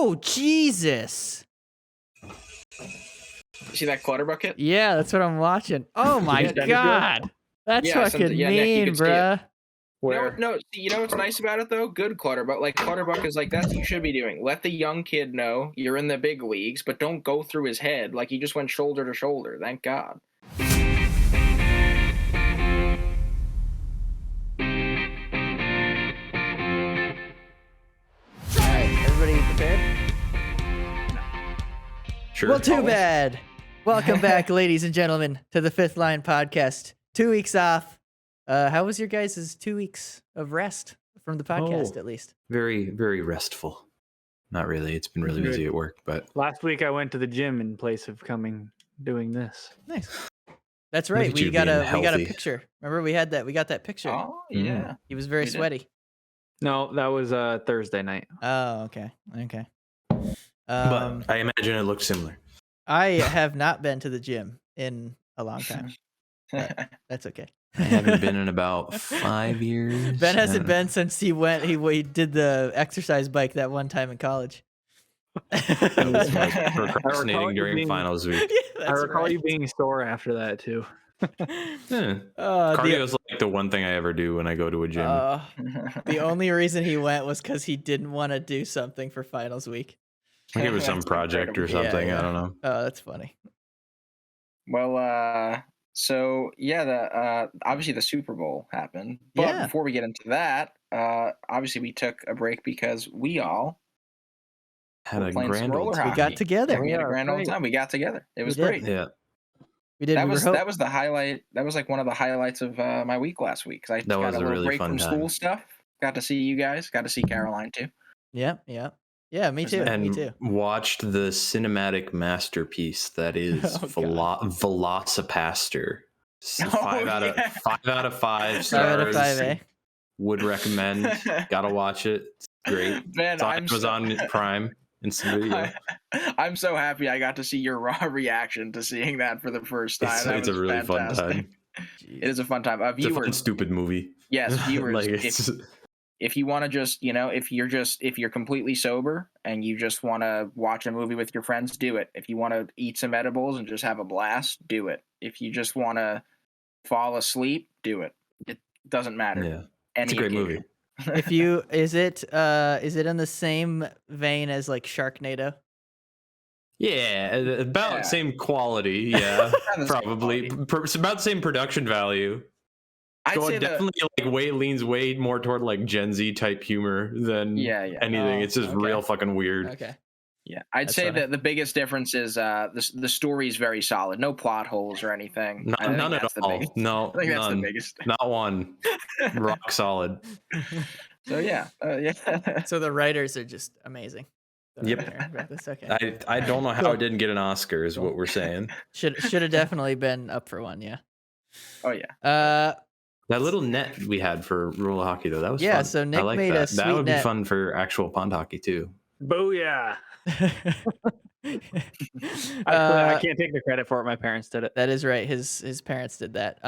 Oh, Jesus. You see that clutter bucket? Yeah, that's what I'm watching. Oh, my God. That's fucking mean, bruh. No, you know what's nice about it, though? Good clutterbuck. Like, clutterbuck is like, that's what you should be doing. Let the young kid know you're in the big leagues, but don't go through his head. Like, he just went shoulder to shoulder. Thank God. Everybody prepared? Sure. Well, too bad. Welcome back, ladies and gentlemen, to the Fifth Line Podcast. 2 weeks off. How was your guys' 2 weeks of rest from the podcast, at least? Very, very restful. Not really. It's been really busy at work, but last week I went to the gym in place of doing this. Nice. That's right. We got a picture. Remember we got that picture. Oh, yeah. He was very sweaty. No, that was Thursday night. Oh, okay. but I imagine it looked similar. I have not been to the gym in a long time. That's okay. I haven't been in about 5 years. Ben hasn't been since he did the exercise bike that one time in college. That was my procrastinating during finals week. Yeah, I recall you being sore after that too. Cardio is like the one thing I ever do when I go to a gym. The only reason he went was because he didn't want to do something for finals week. I think it was some project or something. Yeah. I don't know. Oh, that's funny. Well, so yeah, obviously the Super Bowl happened. But before we get into that, obviously we took a break because we all had a grand old time. We got together. We had a grand old time. We got together. It was great. Yeah. We did. That was the highlight. That was like one of the highlights of my week last week. Because I got a little break from school stuff. Got to see you guys. Got to see Caroline too. Yeah. Me too. And watched the cinematic masterpiece that is Velocipaster. 5 out of 5 stars. 5 out of 5. Eh? Would recommend. Gotta watch it. It's great. Man, it was on Prime. I'm so happy I got to see your raw reaction to seeing that for the first time. It's a really fun time. It is a fun time. It's a fun, stupid movie. Yes, viewers. If you want to just, if you're completely sober and you just want to watch a movie with your friends, do it. If you want to eat some edibles and just have a blast, do it. If you just want to fall asleep, do it. It doesn't matter. Yeah, it's a great movie. Is it in the same vein as like Sharknado? Yeah, about same quality. Yeah, probably. It's about the same production value. I'd say definitely leans way more toward like Gen Z type humor than anything. It's just real fucking weird. Okay. Yeah, I'd say that the biggest difference is the story is very solid. No plot holes or anything. None at all. No, I think that's none. the biggest. Not one. Rock solid. So yeah. So the writers are just amazing. Yep. That's okay. I don't know how it didn't get an Oscar is what we're saying. Should have definitely been up for one. Yeah. Oh yeah. That little net we had for roller hockey though, that was fun. So Nick made that. a sweet net. That would be fun for actual pond hockey too. Booyah! I can't take the credit for it. My parents did it. That is right. His parents did that.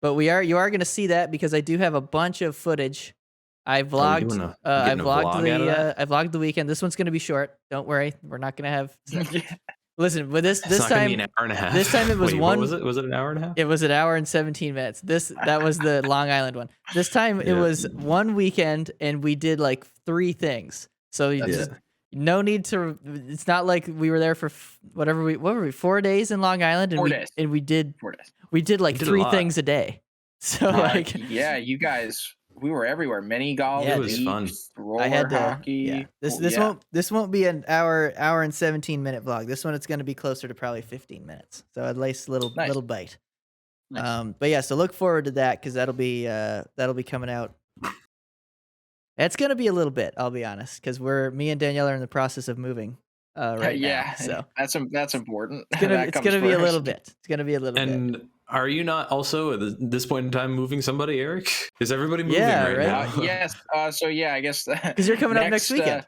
But you are going to see that because I do have a bunch of footage. I vlogged. I vlogged the weekend. This one's going to be short. Don't worry. We're not going to have. Listen, with this time, an hour and a half. This time it was one. Was it an hour and a half? It was an hour and 17 minutes. That was the Long Island one. This time it was one weekend, and we did like 3 things. So no need to. It's not like we were there for what were we 4 days in Long Island, and 4 days. And we did 4 days. We did like 3 things a day. So you guys. We were everywhere. Mini golf. It was fun. Roller hockey. Yeah. This won't be an hour and 17 minute vlog. This one it's going to be closer to probably 15 minutes. So a nice little bite. Nice. But yeah, so look forward to that because that'll be coming out. It's going to be a little bit, I'll be honest, because me and Danielle are in the process of moving right now. So that's important. It's gonna be a little bit. It's gonna be a little bit. And are you not also at this point in time moving somebody, Eric? Is everybody moving right now? Yes. So yeah, I guess because you're coming up next weekend.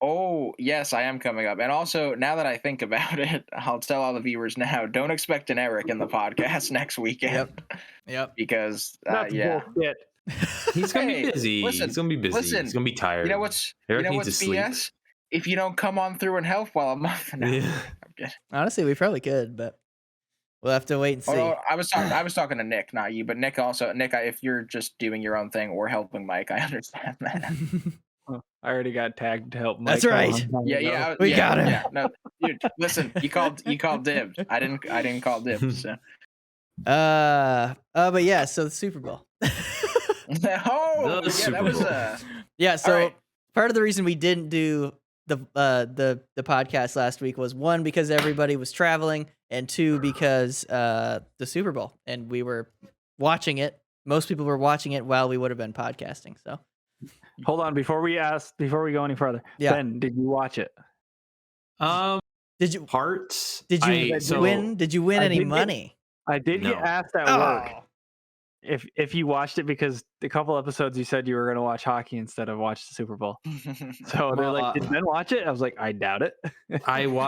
Oh yes, I am coming up. And also, now that I think about it, I'll tell all the viewers now: don't expect an Eric in the podcast next weekend. Yep. Because bullshit. He's gonna be busy. Listen, he's gonna be busy. He's gonna be tired. You know what's Eric needs to BS? sleep. if you don't come on through and help while I'm off. No, Yeah. I'm good. Honestly, we probably could, but we'll have to wait and see. Oh, I was talking to Nick, not you, but Nick also. Nick, if you're just doing your own thing or helping Mike, I understand that. I already got tagged to help Mike. That's right. Yeah, We got him. Yeah, no, dude, listen, you called dibs. I didn't call dibs. So. But yeah, so the Super Bowl. Oh, yeah, Super that was Bowl. Yeah, so right. part of the reason we didn't do the podcast last week was, one, because everybody was traveling, and two, because the Super Bowl, and we were watching it. Most people were watching it while we would have been podcasting. So Hold on, before we go any further. Yeah. Ben, did you watch it? did you Parts. did you win? Did you win I any did get- money? I did get No. asked at work if you watched it, because a couple episodes you said you were going to watch hockey instead of watch the Super Bowl. So they're like, "Did Ben watch it?" I was like, "I doubt it."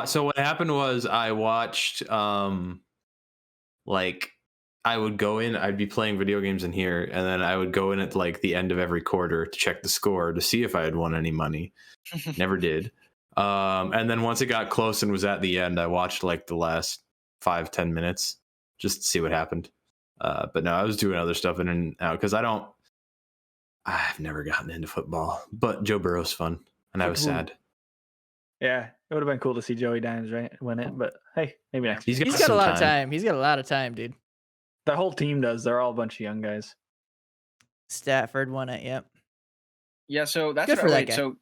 So what happened was I watched like I would go in, I'd be playing video games in here, and then I would go in at like the end of every quarter to check the score to see if I had won any money. Never did. And then once it got close and was at the end, I watched like the last 5-10 minutes just to see what happened. But no, I was doing other stuff in and out because I've never gotten into football, but Joe Burrow's fun, and I was sad. Yeah, it would have been cool to see Joey Dimes win it, but hey, maybe next. He's got a some lot of time. He's got a lot of time, dude. The whole team does. They're all a bunch of young guys. Stafford won it. Yep. Yeah, so that's Good what for that wait, guy. so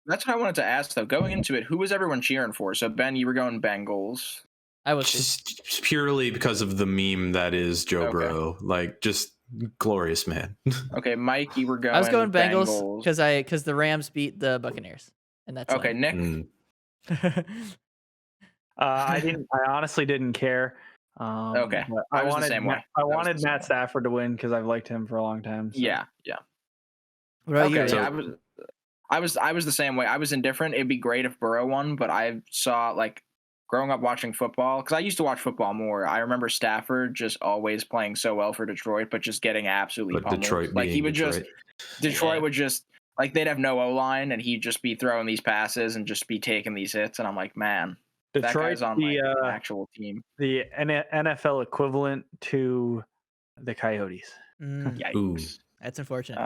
that's what I wanted to ask though. Going into it, who was everyone cheering for? So Ben, you were going Bengals. I was. Just purely because of the meme that is Joe Okay. Burrow, like just glorious man. Okay, Mike, you were going. I was going Bengals because the Rams beat the Buccaneers, and that's Okay, Nick. I honestly didn't care. Okay. but I I was the wanted same way. I I was wanted the same Matt way. Stafford to win because I've liked him for a long time. So. Yeah. What about you? Okay, Ray? I was the same way. I was indifferent. It'd be great if Burrow won, but I saw like growing up watching football, because I used to watch football more. I remember Stafford just always playing so well for Detroit, but just getting absolutely But pummeled. Detroit, Like he would just Detroit Yeah. would just like they'd have no O-line and he'd just be throwing these passes and just be taking these hits, and I'm like, man, that Detroit's guy's on like an actual team. the NFL equivalent to the Coyotes. Yikes. Ooh. That's unfortunate.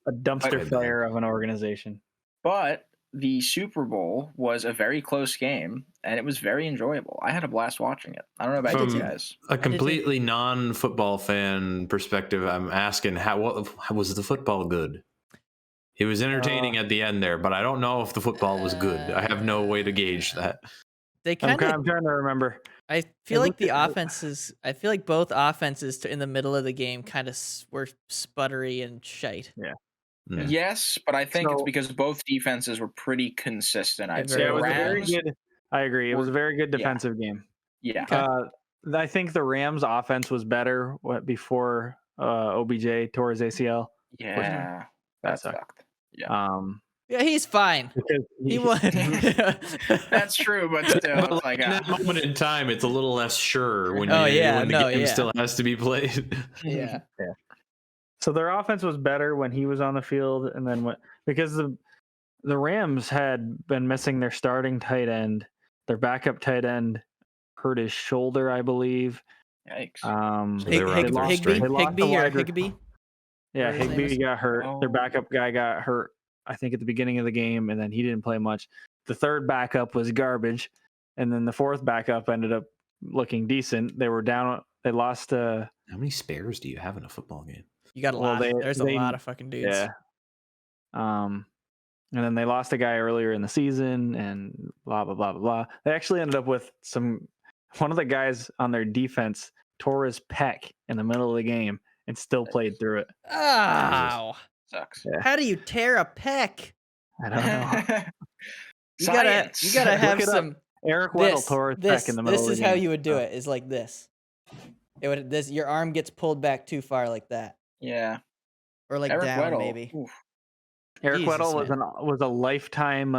A dumpster But- fire of an organization. But the Super Bowl was a very close game, and it was very enjoyable. I had a blast watching it. I don't know about From you guys. a completely non-football fan perspective, I'm asking, how was the football good? It was entertaining at the end there, but I don't know if the football was good. I have no way to gauge that. They I'm kind of. trying to remember. I feel like the looked at- offenses. I feel like both offenses in the middle of the game kind of were sputtery and shite. Yeah. Yes, but I think it's So- because both defenses were pretty consistent. I'd Yeah, say Yeah, it was a very Rams. good. I agree. It was a very good Yeah. defensive game. Yeah, Okay. I think the Rams' offense was better before OBJ tore his ACL. yeah, that sucked. Yeah, he's fine. Because He won. That's true, but still, But it's like in that moment in time, it's a little less sure when, Oh, when yeah, the no, game yeah. still has to be played. Yeah. So their offense was better when he was on the field, and then because the Rams had been missing their starting tight end, their backup tight end hurt his shoulder, I believe. Yikes. So they were out of their Higby, strength. They lost Higby, the or wide Higbee. Yeah, Whatever his name Higbee is. got hurt. Their Oh. backup guy got hurt, I think, at the beginning of the game, and then he didn't play much. The third backup was garbage, and then the fourth backup ended up looking decent. They were down. They lost. How many spares do you have in a football game? You got a Well, lot. There's a lot of fucking dudes. Yeah. And then they lost a guy earlier in the season, and blah blah blah blah blah. They actually ended up with one of the guys on their defense tore his pec in the middle of the game and still played through it. Ow! Sucks. Yeah. How do you tear a pec? I don't know. You Science. gotta have Look it up. some. Eric Weddle tore his pec in the middle This of the is game. how you would do it. Is like this. It would. Your arm gets pulled back too far, like that, Yeah. or like Eric down, Weddle. maybe. Oof. Eric Jesus, Weddle man. was a lifetime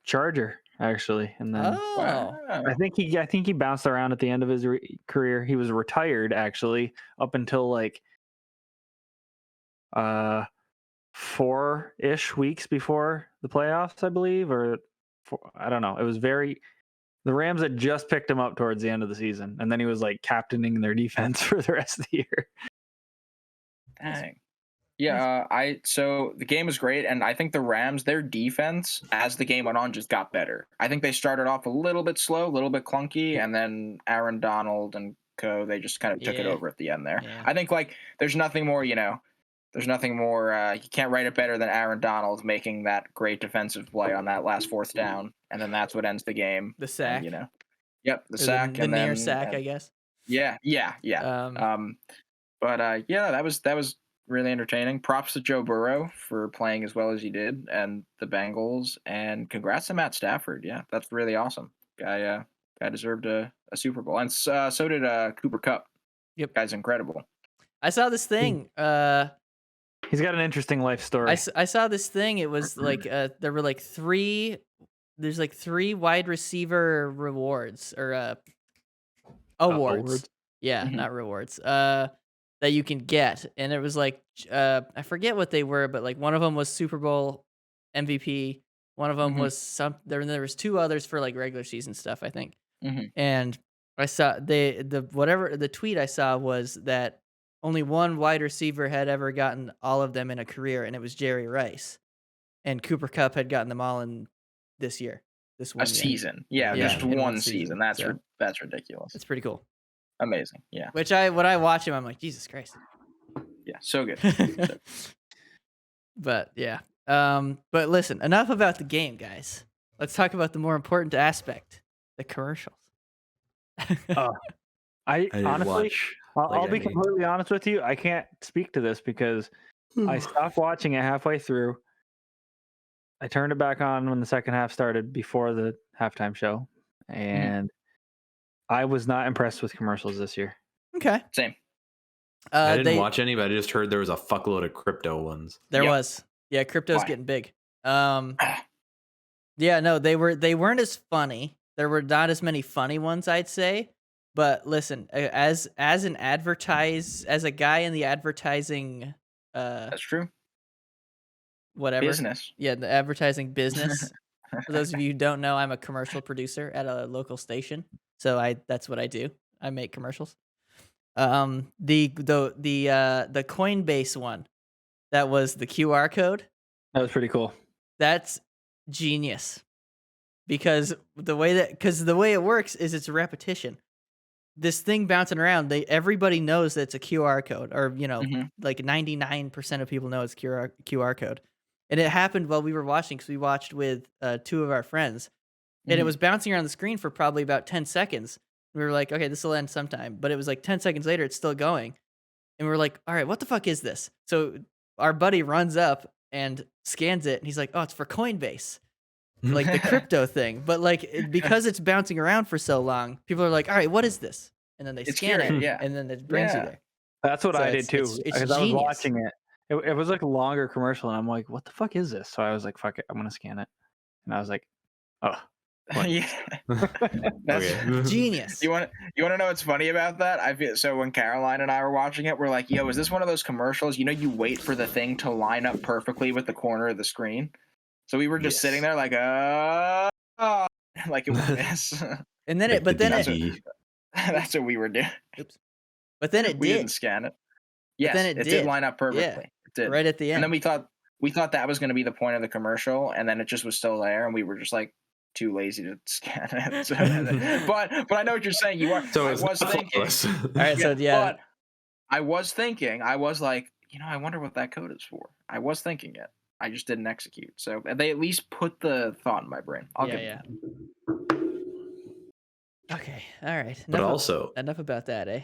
Charger, actually, and then Oh, Wow. I think he bounced around at the end of his career. He was retired actually up until like 4-ish weeks before the playoffs, I believe, I don't know. It was the Rams had just picked him up towards the end of the season, and then he was like captaining their defense for the rest of the year. Dang. Yeah, so the game was great, and I think the Rams, their defense, as the game went on, just got better. I think they started off a little bit slow, a little bit clunky, and then Aaron Donald and co, they just kind of took it over at the end there. Yeah. I think there's nothing more, you can't write it better than Aaron Donald making that great defensive play on that last fourth down, and then that's what ends the game. The sack. And, yep, the sack, the near sack, I guess. Yeah. That was really entertaining. Props to Joe Burrow for playing as well as he did, and the Bengals, and congrats to Matt Stafford. Yeah, that's really awesome. Guy deserved a Super Bowl, and so did Cooper Kupp. Yep, guy's incredible. I saw this thing. He's got an interesting life story. I saw this thing. It was like there were like three wide receiver rewards or awards. Yeah, not rewards. That you can get, and it was like I forget what they were, but like one of them was Super Bowl MVP. One of them was there was two others for like regular season stuff, I think. And I saw the tweet I saw was that only one wide receiver had ever gotten all of them in a career, and it was Jerry Rice. And Cooper Kupp had gotten them all in this year, this one season. Yeah, just one season. That's ridiculous. It's pretty cool. Amazing. Yeah. When I watch him, I'm like, Jesus Christ. Yeah, so good. But yeah. But listen, enough about the game, guys. Let's talk about the more important aspect, the commercials. I honestly, I'll be completely honest with you. I can't speak to this because I stopped watching it halfway through. I turned it back on when the second half started before the halftime show, and I was not impressed with commercials this year. Okay. Same. I didn't watch any, but I just heard there was a fuckload of crypto ones. There was. Yeah, crypto's getting big. Yeah, no, they weren't as funny. There were not as many funny ones, I'd say. But listen, as a guy in the advertising that's true. Whatever. Business. Yeah, the advertising business. For those of you who don't know, I'm a commercial producer at a local station. So that's what I do. I make commercials. The Coinbase one, that was the QR code. That was pretty cool. That's genius. Because the way it works is it's a repetition. This thing bouncing around, everybody knows that it's a QR code, or like 99% of people know it's QR code. And it happened while we were watching, because we watched with two of our friends. And it was bouncing around the screen for probably about 10 seconds. We were like, okay, this will end sometime. But it was like 10 seconds later, it's still going. And we were like, all right, what the fuck is this? So our buddy runs up and scans it. And he's like, oh, it's for Coinbase. Like the crypto thing. But like, because it's bouncing around for so long, people are like, all right, what is this? And then they scan it. Yeah. And then it brings you there. That's what I did too. Because I was watching it. It was like a longer commercial. And I'm like, what the fuck is this? So I was like, fuck it, I'm going to scan it. And I was like, oh. Yeah, that's genius. You want to know what's funny about that? I feel so when Caroline and I were watching it, we're like, "Yo, is this one of those commercials? You wait for the thing to line up perfectly with the corner of the screen." So we were just sitting there like, like it would miss. And then that's what we were doing. Oops. But then we didn't scan it. Yes, then it did line up perfectly. Yeah, it did right at the end. And then we thought that was going to be the point of the commercial, and then it just was still there, and we were just like, too lazy to scan it. So, but I know what you're saying. You are. So I was thinking. All right. So yeah. But I was thinking. I was like, I wonder what that code is for. I was thinking it. I just didn't execute. So they at least put the thought in my brain. Yeah. Okay. All right. Enough about that, eh?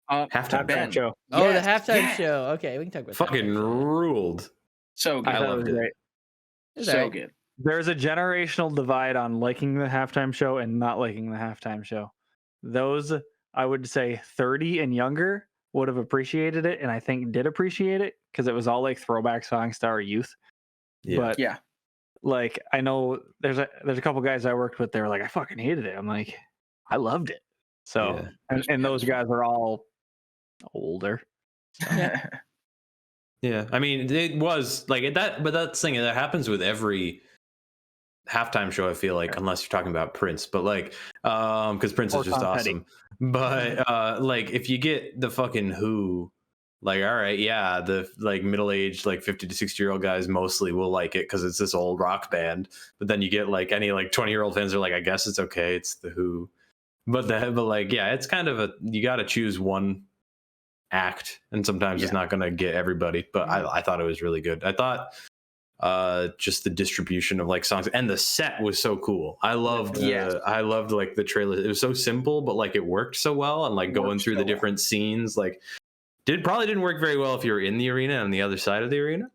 Halftime show. Oh, the halftime show. Okay, we can talk about that. Fucking ruled. So good. I loved it. So good. There's a generational divide on liking the halftime show and not liking the halftime show. Those, I would say 30 and younger would have appreciated it, and I think did appreciate it because it was all like throwback songs to our youth. Yeah. But like I know there's a couple guys I worked with, they were like, I fucking hated it. I'm like, I loved it. So and those guys are all older. So. Yeah, I mean, it was like that, but that's the thing that happens with every halftime show. I feel like, unless you're talking about Prince, but like, because Prince is just awesome. But like, if you get the fucking Who, like, all right, yeah, the like middle-aged, like 50 to 60-year-old guys mostly will like it because it's this old rock band. But then you get like any like 20-year-old fans are like, I guess it's okay, it's the Who. But like, yeah, it's kind of you got to choose one act, and sometimes it's not going to get everybody. But I thought it was really good. I thought just the distribution of like songs, and the set was so cool. I loved like the trailer. It was so simple, but like it worked so well, and like going through the different scenes, like probably didn't work very well if you were in the arena on the other side of the arena,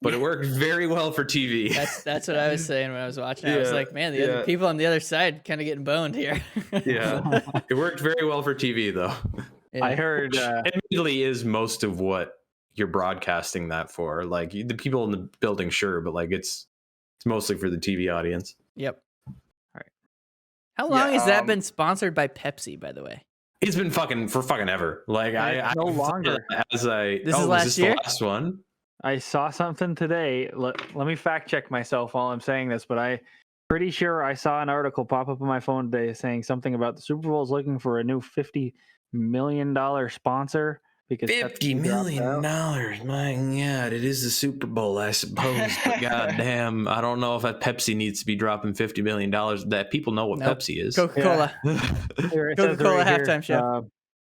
but it worked very well for TV. That's what I was saying when I was watching. I was like, man, the other people on the other side kind of getting boned here. Yeah, it worked very well for TV though. Yeah. I heard admittedly is most of what you're broadcasting that for. Like the people in the building, sure, but like it's mostly for the TV audience. Yep. All right. How long has that been sponsored by Pepsi, by the way? It's been fucking ever. Like I no longer. This is last year. The last one. I saw something today. Let me fact check myself while I'm saying this, but I'm pretty sure I saw an article pop up on my phone today saying something about the Super Bowl is looking for a new $50 million sponsor. Because $50 million, my God, it is the Super Bowl, I suppose. But goddamn, I don't know if that Pepsi needs to be dropping $50 million. That people know what Pepsi is. Coca-Cola. Coca-Cola halftime show.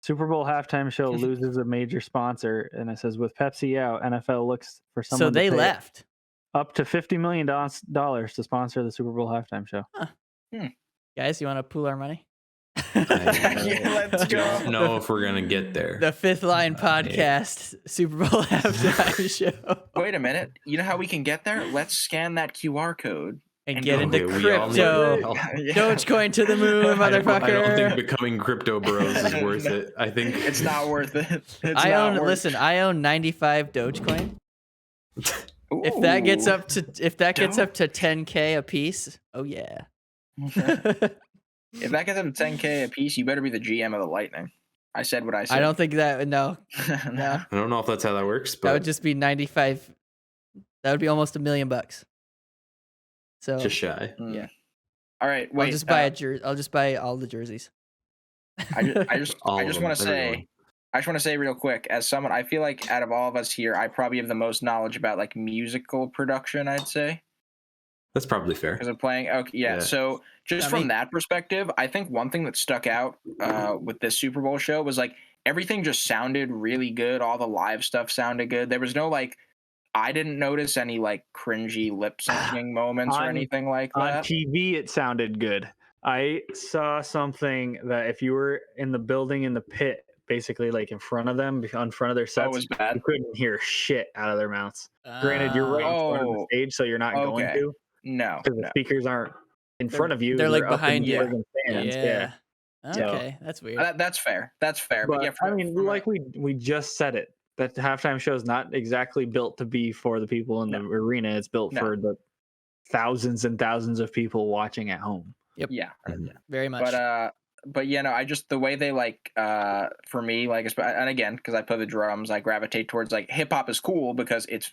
Super Bowl halftime show loses a major sponsor, and it says with Pepsi out, NFL looks for someone. So they left. Up to $50 million to sponsor the Super Bowl halftime show. Huh. Guys, you want to pool our money? Let's go. I don't know if we're gonna get there. The Fifth Line Podcast Super Bowl halftime show. Wait a minute. You know how we can get there? Let's scan that QR code and get into crypto. Dogecoin to the moon, motherfucker. I don't think becoming crypto bros is worth it. I think it's not worth it. I own 95 Dogecoin. Ooh, if that gets up to 10K a piece, oh yeah. If that gets up to 10K a piece, you better be the GM of the Lightning. I said what I said. I don't think that. No. I don't know if that's how that works. But that would just be 95. That would be almost $1 million. So just shy. Yeah. All right. Wait. I'll just buy a jersey. I'll just buy all the jerseys. I just want to say real quick, as someone, I feel like out of all of us here, I probably have the most knowledge about like musical production, I'd say. That's probably fair. Because I'm playing. Okay, yeah. So just from that perspective, I think one thing that stuck out with this Super Bowl show was like everything just sounded really good. All the live stuff sounded good. There was no like, I didn't notice any like cringy lip syncing moments or anything like that. On TV, it sounded good. I saw something that if you were in the building in the pit, basically like in front of them, in front of their sets, was bad. You couldn't hear shit out of their mouths. Granted, you're right in front of the stage, so you're not going to. No, because the speakers aren't in front of you. They're like behind you. Yeah. Okay, that's weird. That's fair. That's fair. But yeah, I mean, like we just said it. That the halftime show is not exactly built to be for the people in the arena. It's built for the thousands and thousands of people watching at home. Yep. Yeah. Very much. But I just the way they like for me like, and again because I play the drums, I gravitate towards like hip hop is cool because it's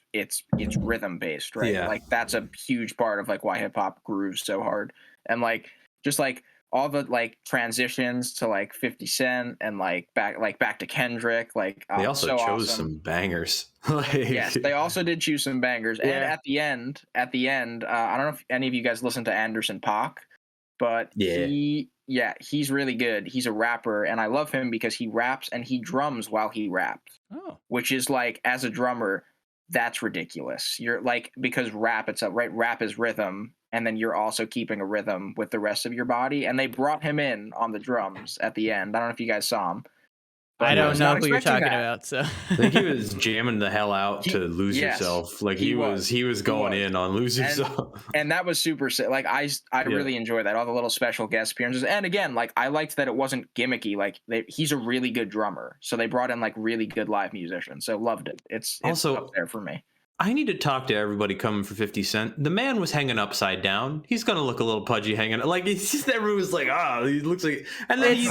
rhythm based, right? Yeah. Like that's a huge part of like why hip hop grooves so hard, and like just like all the like transitions to like 50 Cent and like back to Kendrick, like they also chose awesome. some bangers. Yes, they also did choose some bangers, and at the end, I don't know if any of you guys listen to Anderson .Paak, but he's really good. He's a rapper, and I love him because he raps and he drums while he raps. Oh. Which is like, as a drummer, that's ridiculous. You're like, because rap itself, right? Rap is rhythm, and then you're also keeping a rhythm with the rest of your body. And they brought him in on the drums at the end. I don't know if you guys saw him. I don't know who you're talking about. So I think he was jamming the hell out to Lose Yourself. Like he was going in on Lose Yourself. And that was super sick. Like I really enjoyed that. All the little special guest appearances. And again, like I liked that it wasn't gimmicky. Like he's a really good drummer. So they brought in like really good live musicians. So loved it. It's also up there for me. I need to talk to everybody coming for 50 Cent. The man was hanging upside down. He's gonna look a little pudgy hanging. Like it's just everyone was like, he looks like. And then he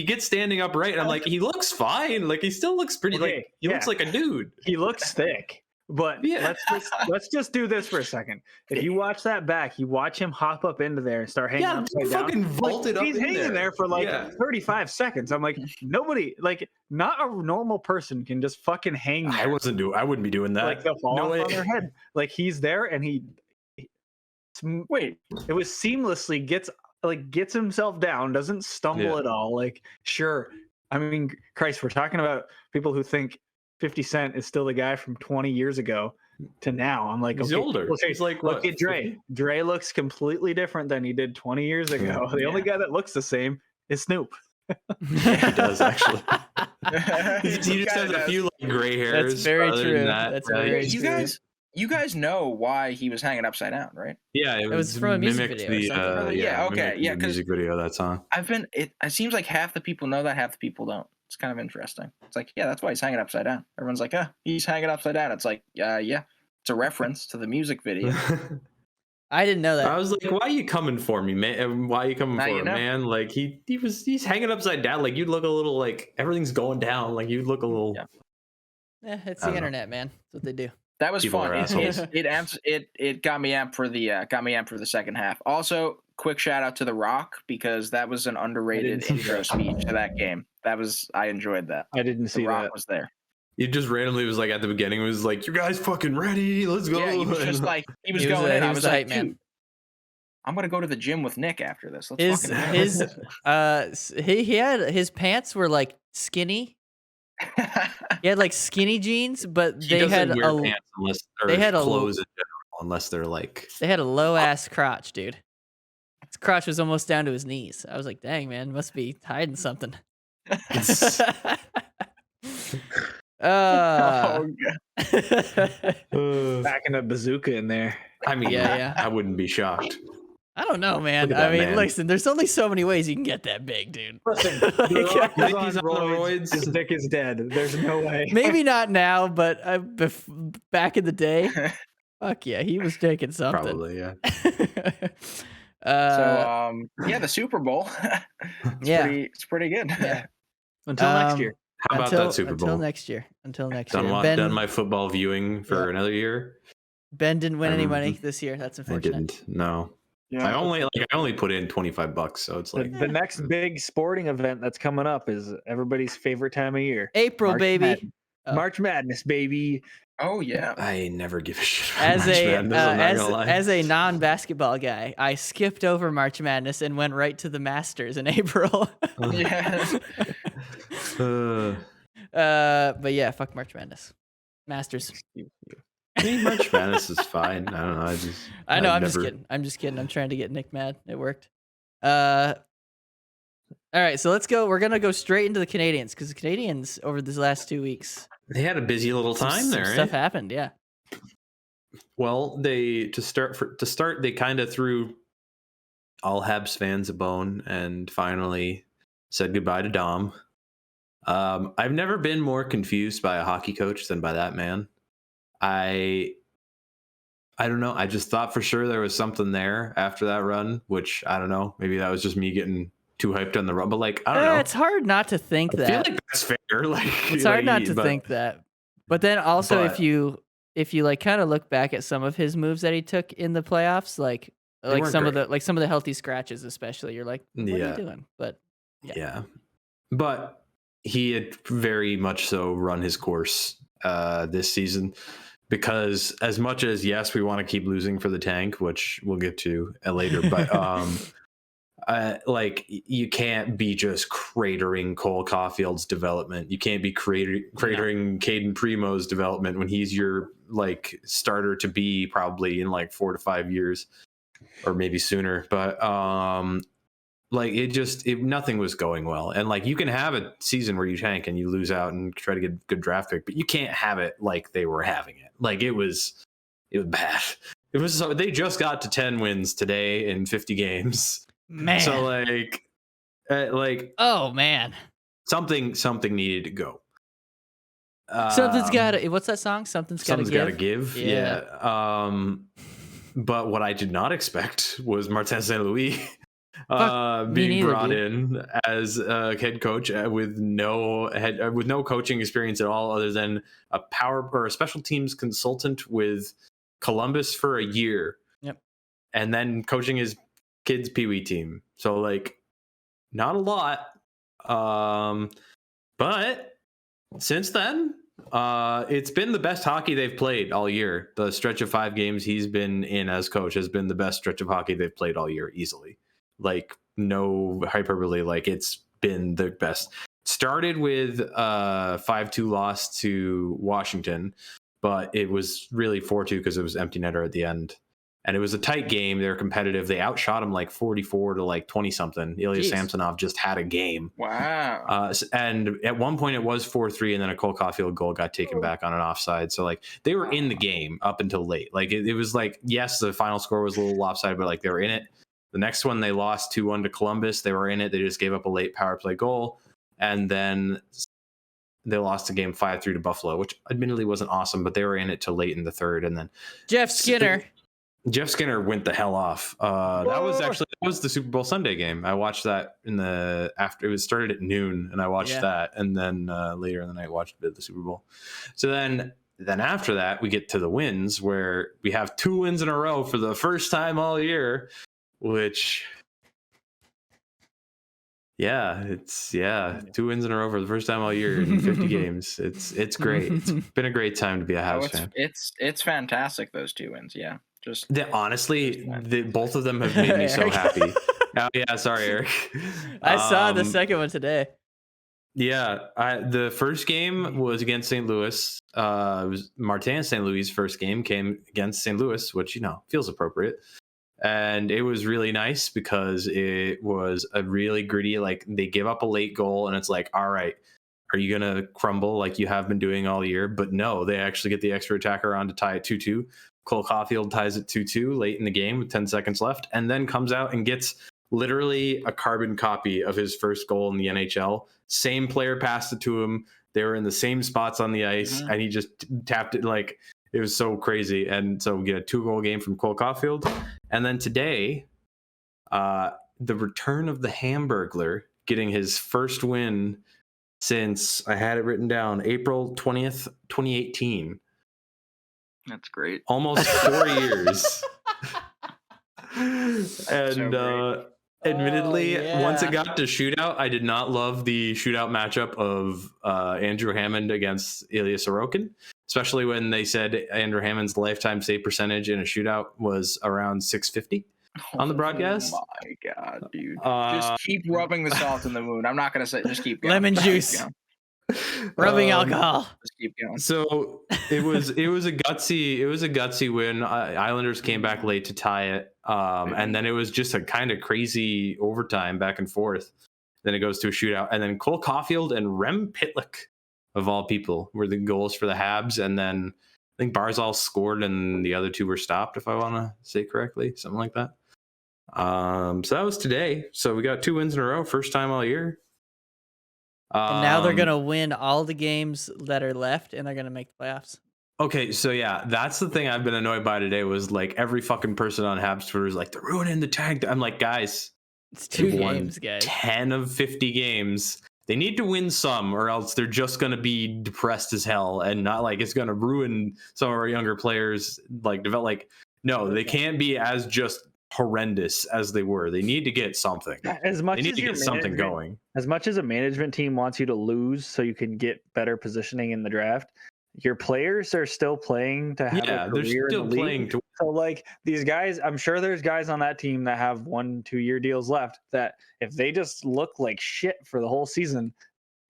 gets standing upright. And I'm like, he looks fine. Like he still looks pretty. Okay, like he looks like a dude. He looks thick. But let's just do this for a second. If you watch that back, you watch him hop up into there and start hanging upside down. Fucking vaulted up. He's hanging there for 35 seconds. I'm like, nobody, not a normal person can just fucking hang there. I wouldn't be doing that. Like they'll fall on their head. Like he's there and it was seamlessly gets himself down, doesn't stumble at all. Like, sure. I mean, Christ, we're talking about people who think 50 Cent is still the guy from 20 years ago to now. I'm like, he's older. He's like, look at Dre. Dre looks completely different than he did 20 years ago. The only guy that looks the same is Snoop. He does actually. He just has a few gray hairs. That's very true. That's very true. You guys know why he was hanging upside down, right? Yeah, it was from a music video. The music video of that song. It seems like half the people know that, half the people don't. It's kind of interesting. It's like, yeah, that's why he's hanging upside down. Everyone's like, he's hanging upside down. It's like, yeah, it's a reference to the music video. I didn't know that. I was like, why are you coming for me, man? Why are you coming for me, man? Like he's hanging upside down. Like you'd look a little like everything's going down. Like you'd look a little. Yeah, it's the internet, man. That's what they do. That was fun. It got me amped for the second half. Also, quick shout out to The Rock because that was an underrated intro speech to that game. I enjoyed that. I didn't see The Rock that. was there. He just randomly was like at the beginning. It was like, you guys fucking ready? Let's go. Yeah, he was just like he was going in. I was like, dude, I'm gonna go to the gym with Nick after this. He had his pants were like skinny. He had like skinny jeans, but they had clothes in general, unless they're like they had a low ass crotch, dude. His crotch was almost down to his knees. I was like, dang man, must be hiding something. Backing a bazooka in there. I mean, yeah. I wouldn't be shocked. I don't know, man. I mean, listen, there's only so many ways you can get that big, dude. Listen, he's on roids. His dick is dead. There's no way. Maybe not now, but back in the day, fuck yeah, he was taking something. Probably, yeah. The Super Bowl. It's pretty good. Yeah. Until next year. How about that Super Bowl? Until next year. Done my football viewing for another year. Ben didn't win any money this year. That's unfortunate. I didn't. No. Yeah. I only put in $25, so it's like the next big sporting event that's coming up is everybody's favorite time of year. April, March baby. Madness. March Madness, baby. Oh yeah. I never give a shit about as a non-basketball guy, I skipped over March Madness and went right to the Masters in April. But yeah, fuck March Madness. Masters. March Madness is fine. I don't know. I'm just kidding. I'm trying to get Nick mad. It worked. All right, so let's go. We're gonna go straight into the Canadians because the Canadians over these last 2 weeks, they had a busy little time there. Stuff happened, yeah. Well, to start, they kind of threw all Habs fans a bone and finally said goodbye to Dom. I've never been more confused by a hockey coach than by that man. I don't know. I just thought for sure there was something there after that run, which I don't know. Maybe that was just me getting too hyped on the run, but I don't know. It's hard not to think that. I feel like that's fair. It's hard not to think that. But then also if you kind of look back at some of his moves that he took in the playoffs, like some of the healthy scratches, especially, you're like, what are you doing? But yeah. But he had very much so run his course this season. Because as much as, yes, we want to keep losing for the tank, which we'll get to later, but you can't be just cratering Cole Caulfield's development. You can't be cratering Caden Primo's development when he's your starter to be probably in 4 to 5 years or maybe sooner. But nothing was going well. And you can have a season where you tank and you lose out and try to get a good draft pick, but you can't have it like they were having it. It was bad. They just got to 10 wins today in 50 games. Man. So oh man. Something needed to go. Something's gotta. What's that song? Something's gotta give. Yeah. But what I did not expect was Martin St. Louis being brought in as a head coach with no coaching experience at all, other than a power or a special teams consultant with Columbus for a year. Yep. And then coaching his kids' peewee team. So like, not a lot. But since then, it's been the best hockey they've played all year. The stretch of 5 games he's been in as coach has been the best stretch of hockey they've played all year, easily. Like, no hyperbole. Like, it's been the best. Started with 5-2 loss to Washington, but it was really 4-2 because it was empty netter at the end. And it was a tight game. They were competitive. They outshot him like 44 to like 20 something. Ilya Samsonov just had a game. Wow. And at one point it was 4-3, and then a Cole Caulfield goal got taken back on an offside. So like, they were in the game up until late. Like it was like, yes, the final score was a little lopsided, but like, they were in it. The next one they lost 2-1 to Columbus. They were in it. They just gave up a late power play goal, and then they lost the game 5-3 to Buffalo, which admittedly wasn't awesome, but they were in it till late in the third. And then Jeff Skinner went the hell off. That was the Super Bowl Sunday game. I watched that after it was started at noon, and I watched that, and then later in the night watched a bit of the Super Bowl. So then after that we get to the wins, where we have 2 wins in a row for the first time all year, which 2 wins in a row for the first time all year in 50 games. It's great. It's been a great time to be a Habs fan. It's fantastic, those 2 wins. Yeah. Honestly, both of them have made me so happy. Oh, yeah, sorry, Eric. I saw the second one today. Yeah, the first game was against St. Louis. It was Martin St. Louis' first game came against St. Louis, which, feels appropriate. And it was really nice because it was a really gritty, like, they give up a late goal, and it's like, all right, are you going to crumble like you have been doing all year? But no, they actually get the extra attacker on to tie it 2-2. Cole Caulfield ties it 2-2 late in the game with 10 seconds left, and then comes out and gets literally a carbon copy of his first goal in the NHL. Same player passed it to him. They were in the same spots on the ice, and he just tapped it. Like, it was so crazy. And so we get a 2-goal game from Cole Caulfield. And then today, the return of the Hamburglar, getting his first win since, I had it written down, April 20th, 2018. That's great. Almost 4 years. And admittedly, once it got to shootout, I did not love the shootout matchup of Andrew Hammond against Ilya Sorokin, especially when they said Andrew Hammond's lifetime save percentage in a shootout was around .650 on the broadcast. Oh my God, dude. Just keep rubbing the salt in the wound. I'm not going to say, just keep going. Lemon juice. Rubbing alcohol. Just keep going. So it was a gutsy win. Islanders came back late to tie it, and then it was just a kind of crazy overtime back and forth. Then it goes to a shootout, and then Cole Caulfield and Rem Pitlick, of all people, were the goals for the Habs. And then I think Barzal scored, and the other 2 were stopped, if I want to say correctly, something like that. So that was today. So we got 2 wins in a row, first time all year. And now they're going to win all the games that are left, and they're going to make the playoffs. Okay, so yeah, that's the thing I've been annoyed by today, was like every fucking person on Habs Twitter is like, they're ruining the tank. I'm like, guys, it's 2 games, guys. 10 of 50 games. They need to win some, or else they're just going to be depressed as hell, and not like it's going to ruin some of our younger players. Like, no, they can't be as just horrendous as they were. They need to get something. As much they need as to get something going. As much as a management team wants you to lose so you can get better positioning in the draft, your players are still playing to have a career in the league. So like these guys, I'm sure there's guys on that team that have 1-2 year deals left that if they just look like shit for the whole season,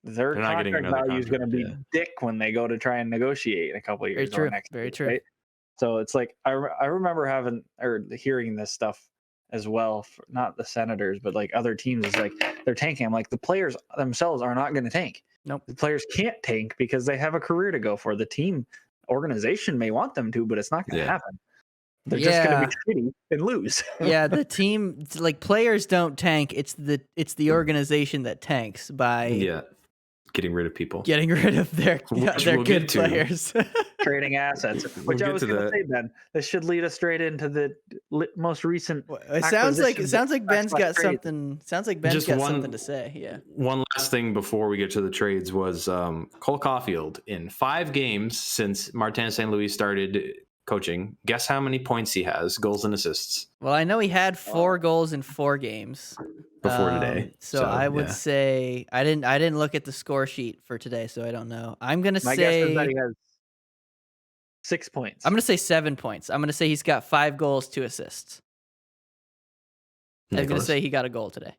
their contract value is going to be dick when they go to try and negotiate in a couple of years. Very true. Right? So it's like I remember hearing this stuff as well, for not the Senators, but like other teams. It's like they're tanking. I'm like, the players themselves are not going to tank. Nope. The players can't tank because they have a career to go for. The team organization may want them to, but it's not going to happen. They're just going to be shitty and lose. Yeah, the team, like, players don't tank. It's the organization that tanks by getting rid of people. Getting rid of their we'll good get to. players. Trading assets, which We'll I get was to going to that. say, Ben. This should lead us straight into the most recent. It sounds like Ben's got trade. something. Sounds like Ben's Just got one- something to say. Yeah. One last thing before we get to the trades was Cole Caulfield in 5 games since Martin St. Louis started coaching. Guess how many points he has, goals and assists, Well, I know he had 4 goals in 4 games before today. So I would yeah. say I didn't look at the score sheet for today, so I don't know. I'm gonna My guess is say that he has 6 points. I'm gonna say 7 points. I'm gonna say he's got 5 goals, 2 assists. I'm gonna Nicholas. say he got a goal today.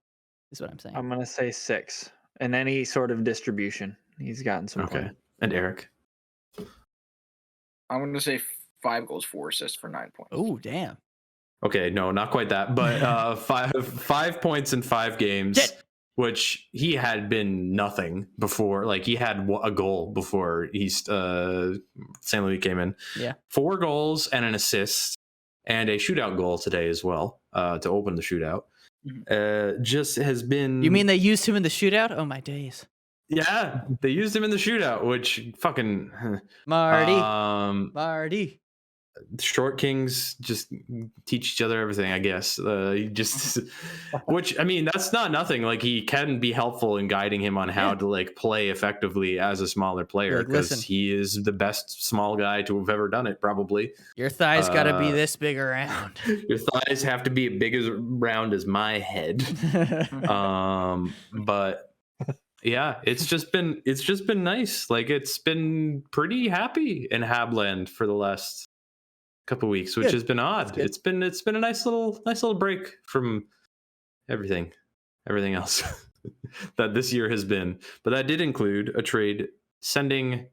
Is what I'm saying. I'm going to say 6. And any sort of distribution, he's gotten some Okay. points. And Eric. I'm going to say 5 goals, 4 assists for 9 points. Oh, damn. Okay, no, not quite that, but 5 points in 5 games, Shit. which he had been nothing before. Like he had a goal before St. Louis came in. Yeah. 4 goals and an assist, and a shootout goal today as well to open the shootout. Just has been. You mean they used him in the shootout? Oh my days. Yeah, they used him in the shootout, which fucking Marty. Short Kings just teach each other everything, I guess. Which, I mean, that's not nothing. Like, he can be helpful in guiding him on how to like play effectively as a smaller player, Like, because listen. he is the best small guy to have ever done it, probably. Your thighs got to be this big around. Your thighs have to be as big as round as my head. But yeah, it's just been nice. Like, it's been pretty happy in Habland for the last couple weeks, which has been odd. It's been a nice little break from everything else that this year has been. But that did include a trade sending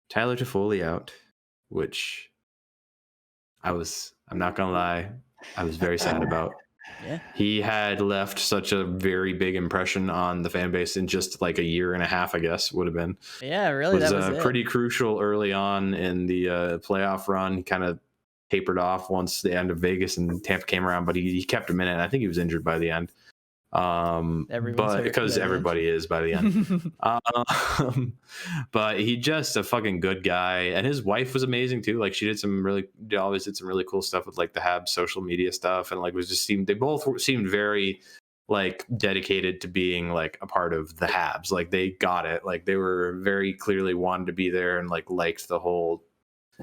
Tyler Toffoli out, which I'm not gonna lie, I was very sad about. Yeah. He had left such a very big impression on the fan base in just like a year and a half, I guess would have been. Yeah, really, that was it. Pretty crucial early on in the playoff run. He kind of tapered off once the end of Vegas and Tampa came around, but he kept him in it. I think he was injured by the end. But because everybody is by the end. But he just a fucking good guy, and his wife was amazing too. Like, she always did some really cool stuff with like the Habs social media stuff, and like they both seemed very like dedicated to being like a part of the Habs. Like, they got it. Like, they were very clearly wanted to be there and like liked the whole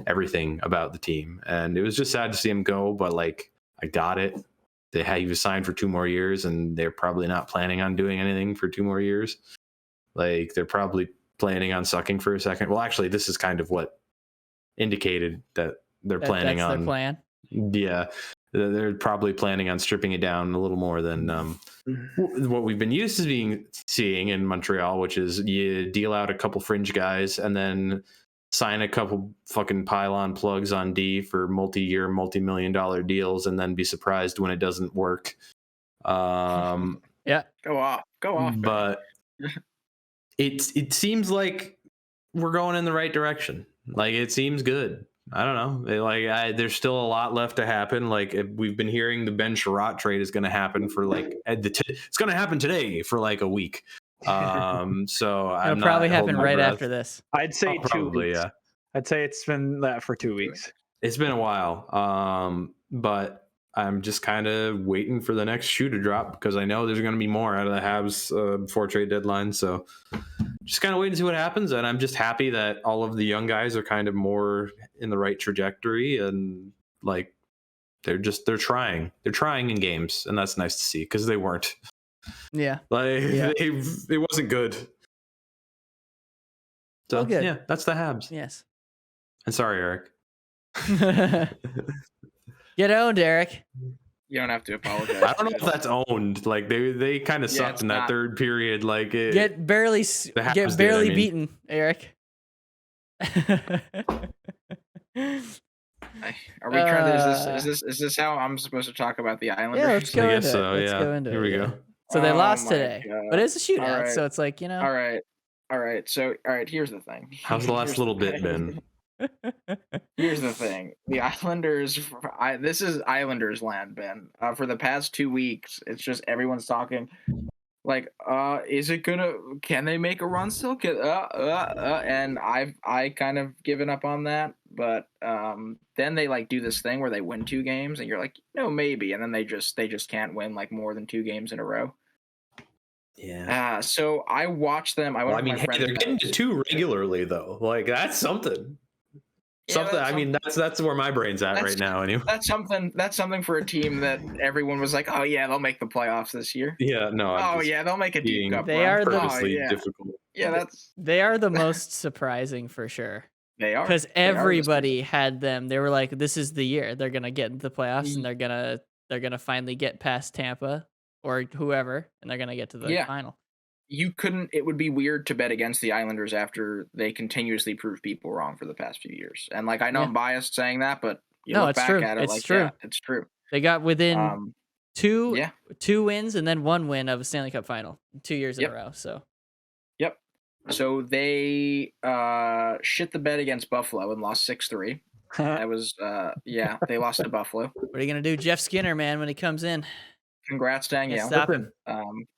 everything about the team. And it was just sad to see him go, but like, I got it. He was signed for 2 more years, and they're probably not planning on doing anything for 2 more years. Like, they're probably planning on sucking for a second. Well, actually, this is kind of what indicated that they're planning on. That's their plan. Yeah, they're probably planning on stripping it down a little more than what we've been used to seeing in Montreal, which is you deal out a couple fringe guys and then sign a couple fucking pylon plugs on D for multi-year, multi-million-dollar deals, and then be surprised when it doesn't work. Yeah, go off. But it seems like we're going in the right direction. Like, it seems good. I don't know. There's still a lot left to happen. Like, we've been hearing the Ben Sherratt trade is going to happen for like it's going to happen today for like a week. So it'll probably happen right after this. I'd say 2 weeks. Yeah. I'd say it's been that for 2 weeks. It's been a while. But I'm just kind of waiting for the next shoe to drop, because I know there's going to be more out of the Habs before trade deadline. So just kind of waiting to see what happens. And I'm just happy that all of the young guys are kind of more in the right trajectory, and like they're trying in games, and that's nice to see, because they weren't. Yeah. It wasn't good. So good. Yeah, that's the Habs. Yes. And sorry, Eric. Get owned, Eric. You don't have to apologize. I don't know if that's owned. Like, they kind of sucked in that not. third period. Like, Get barely beaten, Eric. Are we trying to? Is this how I'm supposed to talk about the Islanders? Yeah, let's go I into guess so. it. Let's Yeah. go into Here we go. So they lost my today, God. but it's a shootout, All right. so it's like, you know. All right. So, here's the thing. How's the last little bit been? Here's the thing. The Islanders. This is Islanders land, Ben. For the past 2 weeks, it's just everyone's talking. Like, is it can they make a run still? And I kind of given up on that, but then they like do this thing where they win 2 games and you're like, maybe, and then they just can't win like more than 2 games in a row. Yeah. So I watched them. Well, I mean, hey, they're getting to 2 regularly though. Like that's something. Something. I mean, that's where my brain's at right now. Anyway, that's something for a team that everyone was like, oh yeah, they'll make the playoffs this year. Yeah, no. They'll make a deep cup. They are purposely difficult. Yeah, they are the most surprising for sure. They are, because everybody had them. They were like, this is the year they're gonna get into the playoffs, and they're gonna finally get past Tampa or whoever, and they're gonna get to the final. It would be weird to bet against the Islanders after they continuously prove people wrong for the past few years. And like, I know I'm biased saying that, but look back at it, it's like, true. yeah, it's true. They got within two wins and then 1 win of a Stanley Cup final 2 years in a row. So, so they shit the bed against Buffalo and lost 6-3. That was they lost to Buffalo. What are you gonna do, Jeff Skinner, man, when he comes in? Congrats, Danielle. Stop him.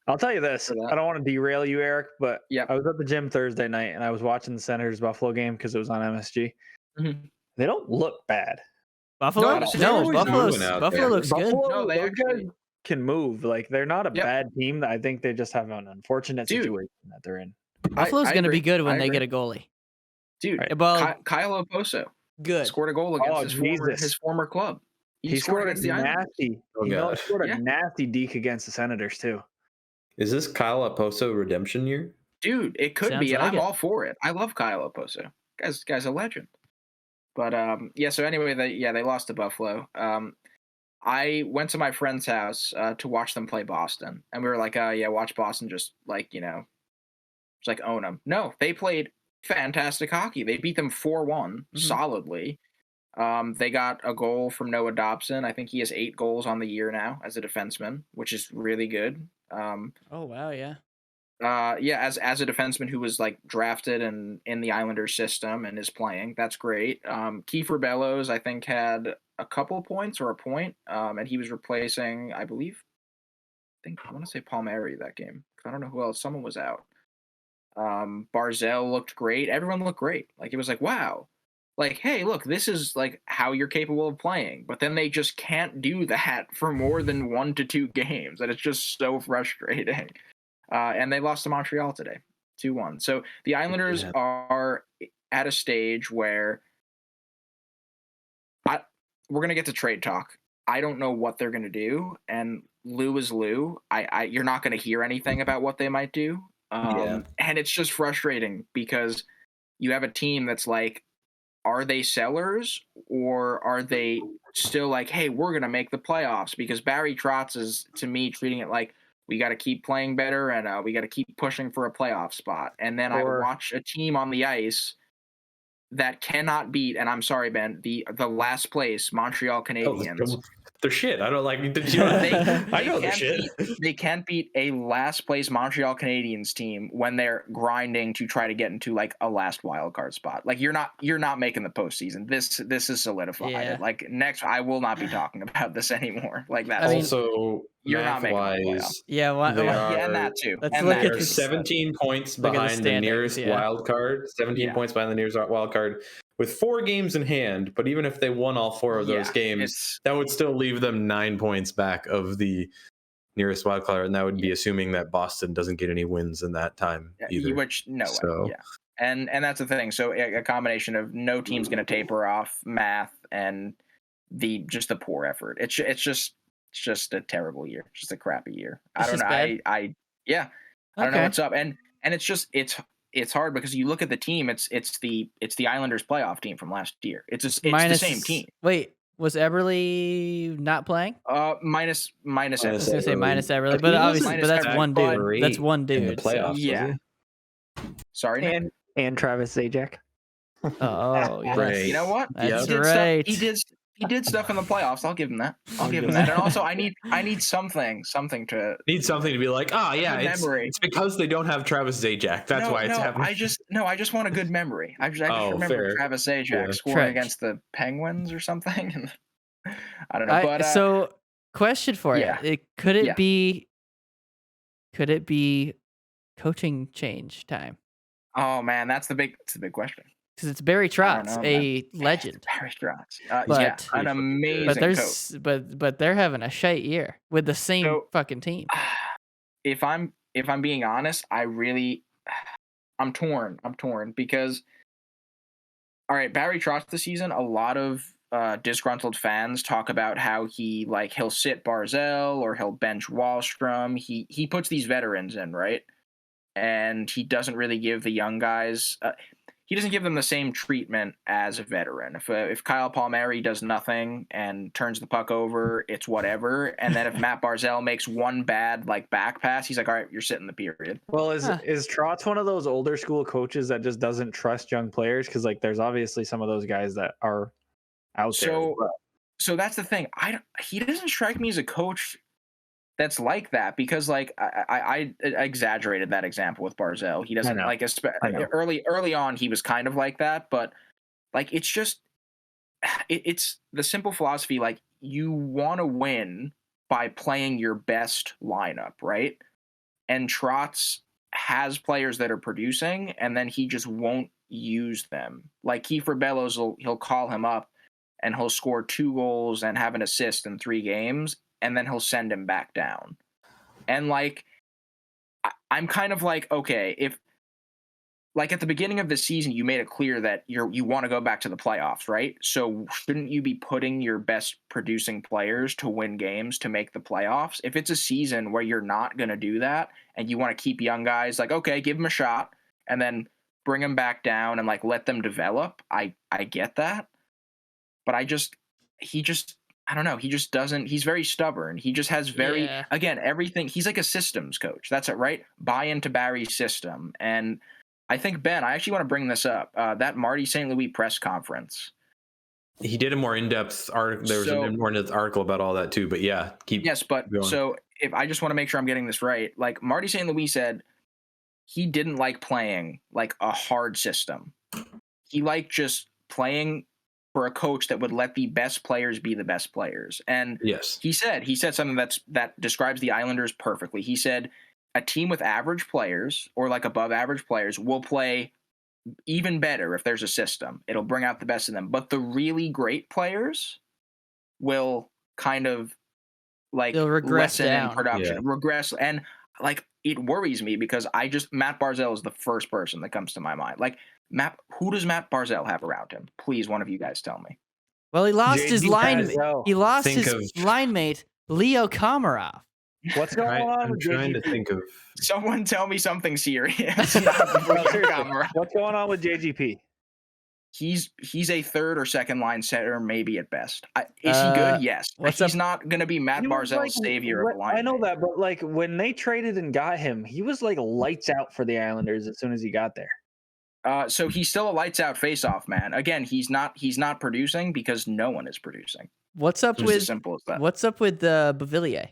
I'll tell you this. I don't want to derail you, Eric, but I was at the gym Thursday night and I was watching the Senators Buffalo game because it was on MSG. Mm-hmm. They don't look bad. Buffalo? No, Buffalo looks good. No, they actually can move. Like, they're not a bad team. I think they just have an unfortunate situation that they're in. Buffalo's going to be good when they get a goalie. Dude, Kyle Oposo scored a goal against his former club. He scored a nasty. Scored a nasty deke against the Senators too. Is this Kyle Oposo redemption year? Dude, it could be, and I'm all for it. I love Kyle Oposo. Guy's a legend. But so anyway, they lost to Buffalo. I went to my friend's house to watch them play Boston, and we were like, watch Boston just like, just like own them. No, they played fantastic hockey. They beat them 4-1 solidly. They got a goal from Noah Dobson. I think he has 8 goals on the year now as a defenseman, which is really good. Oh wow, yeah. As a defenseman who was like drafted and in the Islanders system and is playing, that's great. Kiefer Bellows, I think, had a couple points or a point, and he was replacing, I want to say Palmieri that game. I don't know who else. Someone was out. Barzell looked great. Everyone looked great. Like, it was like, wow. Like, hey, look, this is like how you're capable of playing. But then they just can't do that for more than 1 to 2 games. And it's just so frustrating. And they lost to Montreal today, 2-1. So the Islanders are at a stage where we're going to get to trade talk. I don't know what they're going to do. And Lou is Lou. You're not going to hear anything about what they might do. And it's just frustrating because you have a team that's like, are they sellers or are they still like, hey, we're going to make the playoffs? Because Barry Trotz is, to me, treating it like we got to keep playing better and we got to keep pushing for a playoff spot. And then I watch a team on the ice that cannot beat, and I'm sorry, Ben, the last place Montreal Canadiens. They're shit. I don't like. I know they're shit. They can't beat a last place Montreal Canadiens team when they're grinding to try to get into like a last wild card spot. Like, you're not making the postseason. This is solidified. Yeah. Like, next, I will not be talking about this anymore. Like that. Also, you're not making the playoffs. And that too. Let's look at 17 points behind the nearest wild card. 17 points behind the nearest wild card, with 4 games in hand. But even if they won all 4 of those games, that would still leave them 9 points back of the nearest wild card, and that would be assuming that Boston doesn't get any wins in that time either. Which and that's the thing. So a combination of no team's going to taper off, math, and the poor effort. It's just a terrible year. It's just a crappy year. I don't know. I don't know what's up, and it's hard because you look at the team. It's the Islanders playoff team from last year. It's the same team. Wait, was Eberle not playing? Minus Eberle. I was gonna say minus Eberle, but obviously, that's one dude. That's one dude. In the playoffs, yeah. Sorry, and Travis Zajac. Oh, yes. Right. You know what? That's right. He did stuff in the playoffs. I'll give him that. And also, I need something to be like, it's because they don't have Travis Zajac. That's why it's happening. I just want a good memory. I just remember Travis Zajac scoring against the Penguins or something. I don't know. But so, question for you: Could it be could it be coaching change time? Oh man, that's the big question. Because it's Barry I don't Trotz, know, man. a legend. Barry Trotz. Yeah, But an amazing coach. but they're having a shite year with the same So, fucking team. If I'm being honest, I'm torn. I'm torn because, all right, Barry Trotz this season, a lot of disgruntled fans talk about how he'll sit Barzell or he'll bench Wallstrom. He puts these veterans in, right? And he doesn't really give the young guys he doesn't give them the same treatment as a veteran. If Kyle Palmieri does nothing and turns the puck over, it's whatever. And then if Matt Barzell makes one bad back pass, he's like, all right, you're sitting the period. Well, is Trotz one of those older school coaches that just doesn't trust young players? Because there's obviously some of those guys that are out there. So that's the thing. He doesn't strike me as a coach that's like that, because I exaggerated that example with Barzell. He doesn't early on he was kind of like that, but it's just it's the simple philosophy, you want to win by playing your best lineup, right? And Trotz has players that are producing, and then he just won't use them. Like Kiefer Bellows, he'll call him up and he'll score 2 goals and have an assist in 3 games, and then he'll send him back down. And I'm kind of okay, if at the beginning of the season you made it clear that you want to go back to the playoffs, right? So shouldn't you be putting your best producing players to win games to make the playoffs? If it's a season where you're not going to do that and you want to keep young guys, okay, give them a shot and then bring them back down and let them develop, I get that. But I don't know. He just doesn't. He's very stubborn. He just has again, everything. He's like a systems coach. That's it, right? Buy into Barry's system. And I think, Ben, I actually want to bring this up. That Marty St. Louis press conference. He did a more in-depth article. There was a more in-depth article about all that too. But yeah, Yes, but going. So if I just want to make sure I'm getting this right, Marty St. Louis said he didn't like playing a hard system. He liked just playing for a coach that would let the best players be the best players. And yes, he said something that describes the Islanders perfectly. He said a team with average players or above average players will play even better if there's a system. It'll bring out the best in them. But the really great players will kind of they'll regress in production, regress. And it worries me because Matt Barzell is the first person that comes to my mind. Who does Matt Barzell have around him? Please, one of you guys tell me. Well, he lost his line. He lost his line mate, Leo Komarov. What's going on? I'm trying to think of. Someone tell me something serious. What's going on with JGP? He's a third or second line center, maybe at best. Is he good? Yes. He's not going to be Matt Barzell's savior of the line. I know that, but when they traded and got him, he was lights out for the Islanders as soon as he got there. So he's still a lights out face-off man. Again, he's not producing because no one is producing. What's up with simple as that. What's up with Beauvillier?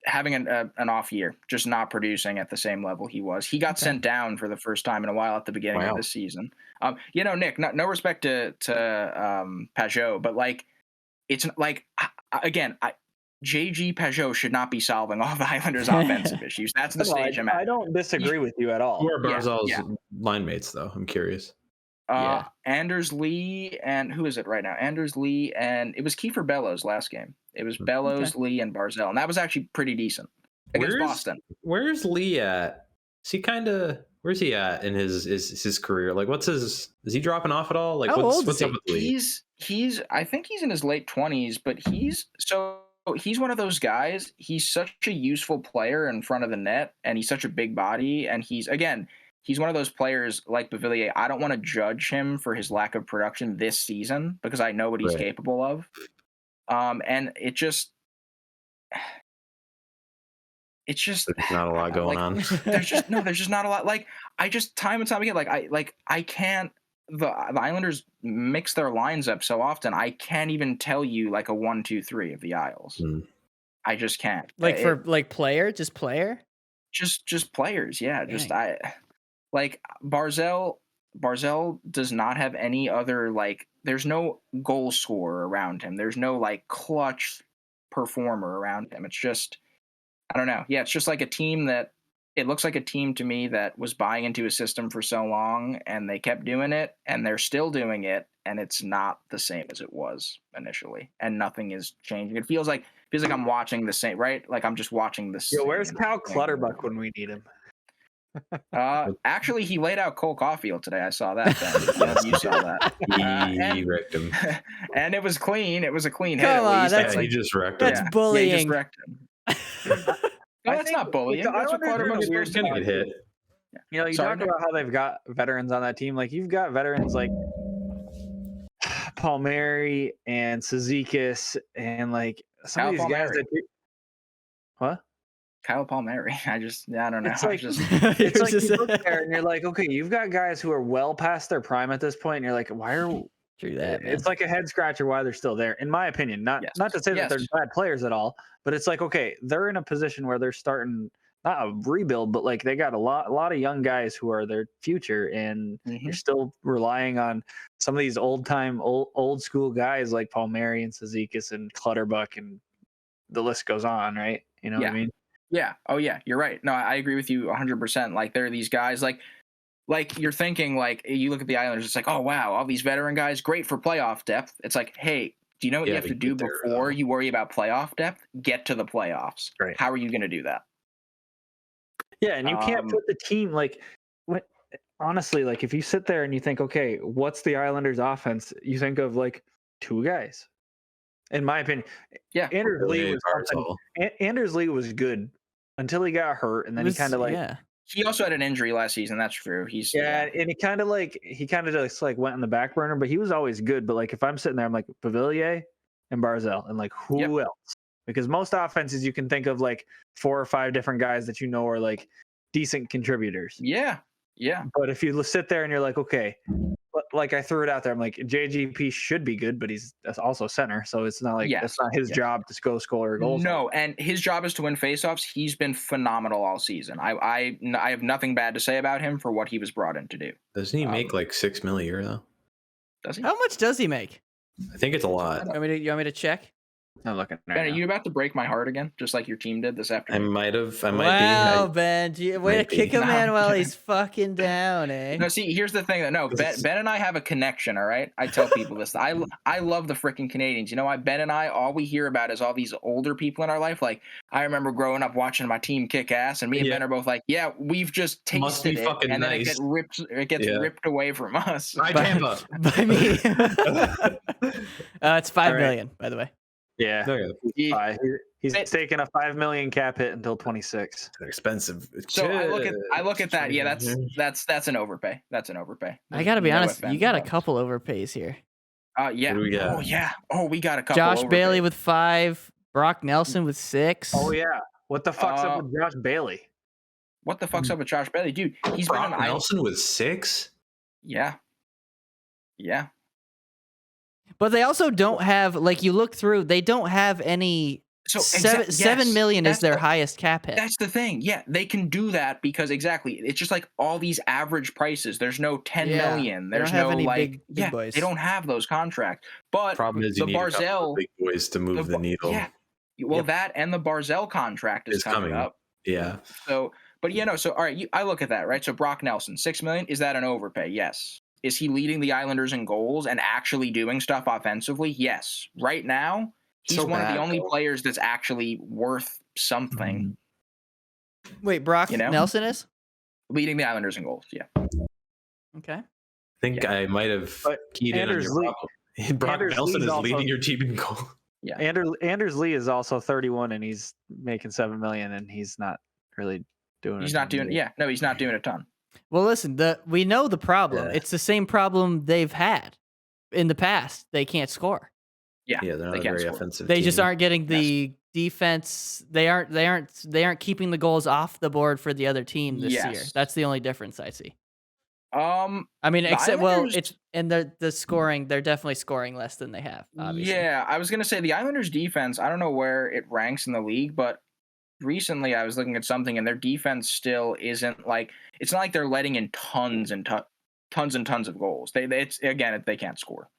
Having an off year, just not producing at the same level he was. He got sent down for the first time in a while at the beginning of this season. Nick, no respect to Pajot, but it's again, JG Pajot should not be solving all the Islanders' offensive issues. That's the stage I'm at. I don't disagree with you at all. Who are Barzell's line mates, though? I'm curious. Anders Lee and who is it right now? Anders Lee and it was Kiefer Bellows last game. It was Bellows, Lee, and Barzell, and that was actually pretty decent against Boston. Where's Lee at? Is he where's he at in his career? What's his? Is he dropping off at all? What's up with Lee? He's I think he's in his late 20s, but he's one of those guys. He's such a useful player in front of the net, and he's such a big body, and he's one of those players like Beauvillier. I don't want to judge him for his lack of production this season because I know what he's capable of. And it's just there's not a lot going on. There's just not a lot. I just time and time again, I can't. The Islanders mix their lines up so often. I can't even tell you a 1, 2, 3 of the Isles. I just can't. Player, just player. Just players, yeah. Dang. Barzell does not have any other there's no goal scorer around him. There's no clutch performer around him. It's just I don't know. Yeah, it's just like a team that it looks like a team to me that was buying into a system for so long and they kept doing it and they're still doing it and it's not the same as it was initially and nothing is changing. It feels like I'm watching the same, right? Like I'm just watching the same. Yo, where's Cal Clutterbuck when we need him? Actually, he laid out Cole Caulfield today. I saw that. You saw that. He wrecked him. And it was clean. It was a clean hit. Come on, He just wrecked him. That's bullying. Yeah, he just wrecked him. No, that's not bullying. That's what quarterback's supposed to Get hit. You know, you talk about how they've got veterans on that team. Like you've got veterans like Palmieri and Cizikas and like some Kyle of these Palmieri. guys that. What? Kyle Palmieri. I don't know. It's like, You're it's like just- you look there and you're like, okay, you've got guys who are well past their prime at this point, and you're like, why are True that, man. it's like a head scratcher why they're still there, in my opinion. Not to say that they're bad players at all, but it's like, okay, they're in a position where they're starting not a rebuild, but like they got a lot of young guys who are their future, and you're still relying on some of these old school guys like Palmieri and Cizikas and Clutterbuck, and the list goes on, right? You know what I mean? Yeah. Oh yeah, you're right. No, I agree with you 100%. Like there are these guys like you're thinking like you look at the Islanders, it's like, oh wow, all these veteran guys, great for playoff depth. It's like, hey, do you know what you have to do before you worry about playoff depth? Get to the playoffs. Right. How are you going to do that? Yeah, and you can't put the team like what honestly, like if you sit there and you think, okay, what's the Islanders offense? You think of like two guys. In my opinion. Yeah. Anders Lee was good until he got hurt, and then he kind of like He also had an injury last season. That's true. And he kind of just like went on the back burner, but he was always good. But like if I'm sitting there, I'm like Pavillier and Barzal, and like who else? Because most offenses you can think of like 4 or 5 different guys that you know are like decent contributors. Yeah. But if you sit there and you're like, okay, like I threw it out there, I'm like JGP should be good, but he's also center, so it's not like it's not his job to go score goals. No, and his job is to win faceoffs. He's been phenomenal all season. I have nothing bad to say about him for what he was brought in to do. Doesn't he make like $6 million a year though? Does he? How much does he make? I think it's a lot. You want me to check? I'm looking. Ben, are you about to break my heart again, just like your team did this I afternoon? might be. Wow, Ben, way to kick a man while kidding. he's fucking down, eh? No, see, here's the thing. No, Ben and I have a connection, all right? I tell people this. I love the freaking Canadians. You know why? Ben and I, all we hear about is all these older people in our life. Like, I remember growing up watching my team kick ass, and me and Ben are both like, yeah, we've just tasted it, and then it gets ripped away from us. By Tampa. By me. It's $5 million, by the way. Yeah. No, He's taking a $5 million cap hit until 26. They're expensive. So I look at that. Yeah, that's an overpay. That's an overpay. I gotta be honest, you got a couple overpays here. Yeah. Who do we got? Oh yeah. Oh, we got a couple. Josh overpays. Bailey with 5, Brock Nelson with 6. Oh yeah. What the fuck's up with Josh Bailey? What the fuck's up with Josh Bailey, dude? He's been Brock an Nelson with 6. Yeah. But they also don't have, like, you look through, they don't have any. So $7 million is their highest cap hit. That's the thing. Yeah, they can do that because it's just like all these average prices. There's no 10 million. There's don't have no any like big boys. They don't have those contracts. But Problem is you the need a couple Barzal of big boys to move the needle. Yeah. Well, that and the Barzal contract is coming up. Yeah. So, but so all right, I look at that, right? So Brock Nelson, $6 million, is that an overpay? Yes. Is he leading the Islanders in goals and actually doing stuff offensively? Yes. Right now, he's one of the only players that's actually worth something. Wait, Brock Nelson is leading the Islanders in goals. Yeah. Okay. I think I might have keyed in on your problem. Brock Nelson is leading your team in goal. Yeah. Anders Lee is also 31 and he's making $7 million and he's not really doing. He's not doing. Yeah. No, he's not doing a ton. Well, listen, we know the problem. It's the same problem they've had in the past. They can't score. Yeah, they're not very offensive. They just aren't getting the defense. They aren't keeping the goals off the board for the other team this year. That's the only difference I see. I mean, except it's and the scoring. They're definitely scoring less than they have. Obviously. Yeah, I was gonna say the Islanders' defense. I don't know where it ranks in the league, but recently I was looking at something, and their defense still isn't like. It's not like they're letting in tons and tons of goals. They can't score.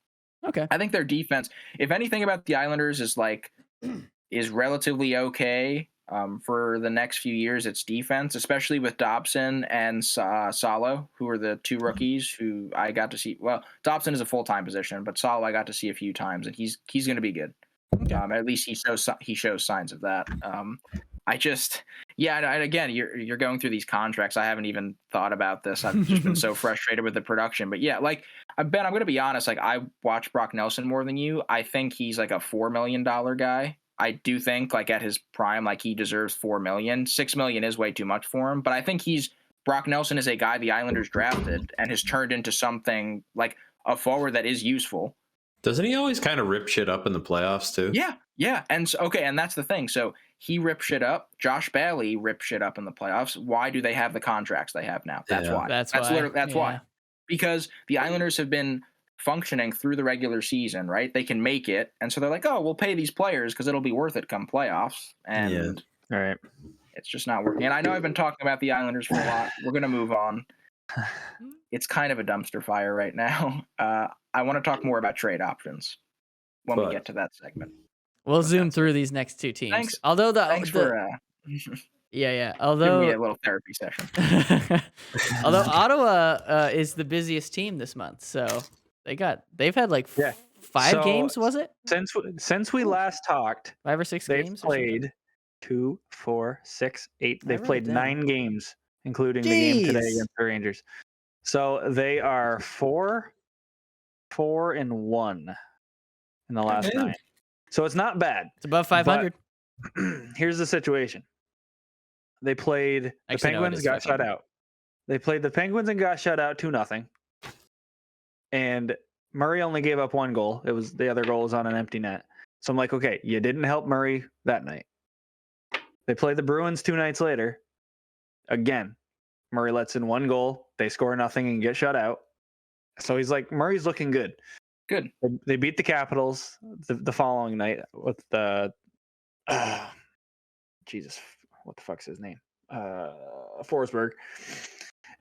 Okay. I think their defense, if anything about the Islanders is relatively okay, For the next few years, it's defense, especially with Dobson and Salo, who are the two rookies who I got to see. Well, Dobson is a full-time position, but Salo I got to see a few times, and he's going to be good. Okay. At least he shows signs of that. And again, you're going through these contracts. I haven't even thought about this. I've just been so frustrated with the production. But yeah, like Ben, I'm going to be honest. Like I watch Brock Nelson more than you. I think he's like a $4 million guy. I do think like at his prime, like he deserves $4 million. $6 million is way too much for him. But I think Brock Nelson is a guy the Islanders drafted and has turned into something like a forward that is useful. Doesn't he always kind of rip shit up in the playoffs too? Yeah. And so, and that's the thing. So he ripped shit up. Josh Bailey ripped shit up in the playoffs. Why do they have the contracts they have now? That's why. That's why. Because the Islanders have been functioning through the regular season, right? They can make it, and so they're like, "Oh, we'll pay these players because it'll be worth it come playoffs." And all right, it's just not working. And I know I've been talking about the Islanders for a lot. We're gonna move on. It's kind of a dumpster fire right now. I want to talk more about trade options when we get to that segment. We'll zoom through these next two teams. Thanks. Although thanks for Although give me a little therapy session. Although Ottawa is the busiest team this month, so they've had like 5 games, was it? Since we last talked, 5 or 6 they've games. Played 2, 4, 6, 8. They've played 9 games, including the game today against the Rangers. So they are 4-1 in the last 9. So it's not bad. It's above 500. Here's the situation. They played the Penguins, got shut out. They played the Penguins and got shut out 2-0. And Murray only gave up 1 goal. It was the other goal was on an empty net. So I'm like, okay, you didn't help Murray that night. They played the Bruins 2 nights later. Again, Murray lets in 1 goal. They score nothing and get shut out. So he's like, Murray's looking good. Good. They beat the Capitals the following night with the Jesus, what the fuck's his name? Forsberg.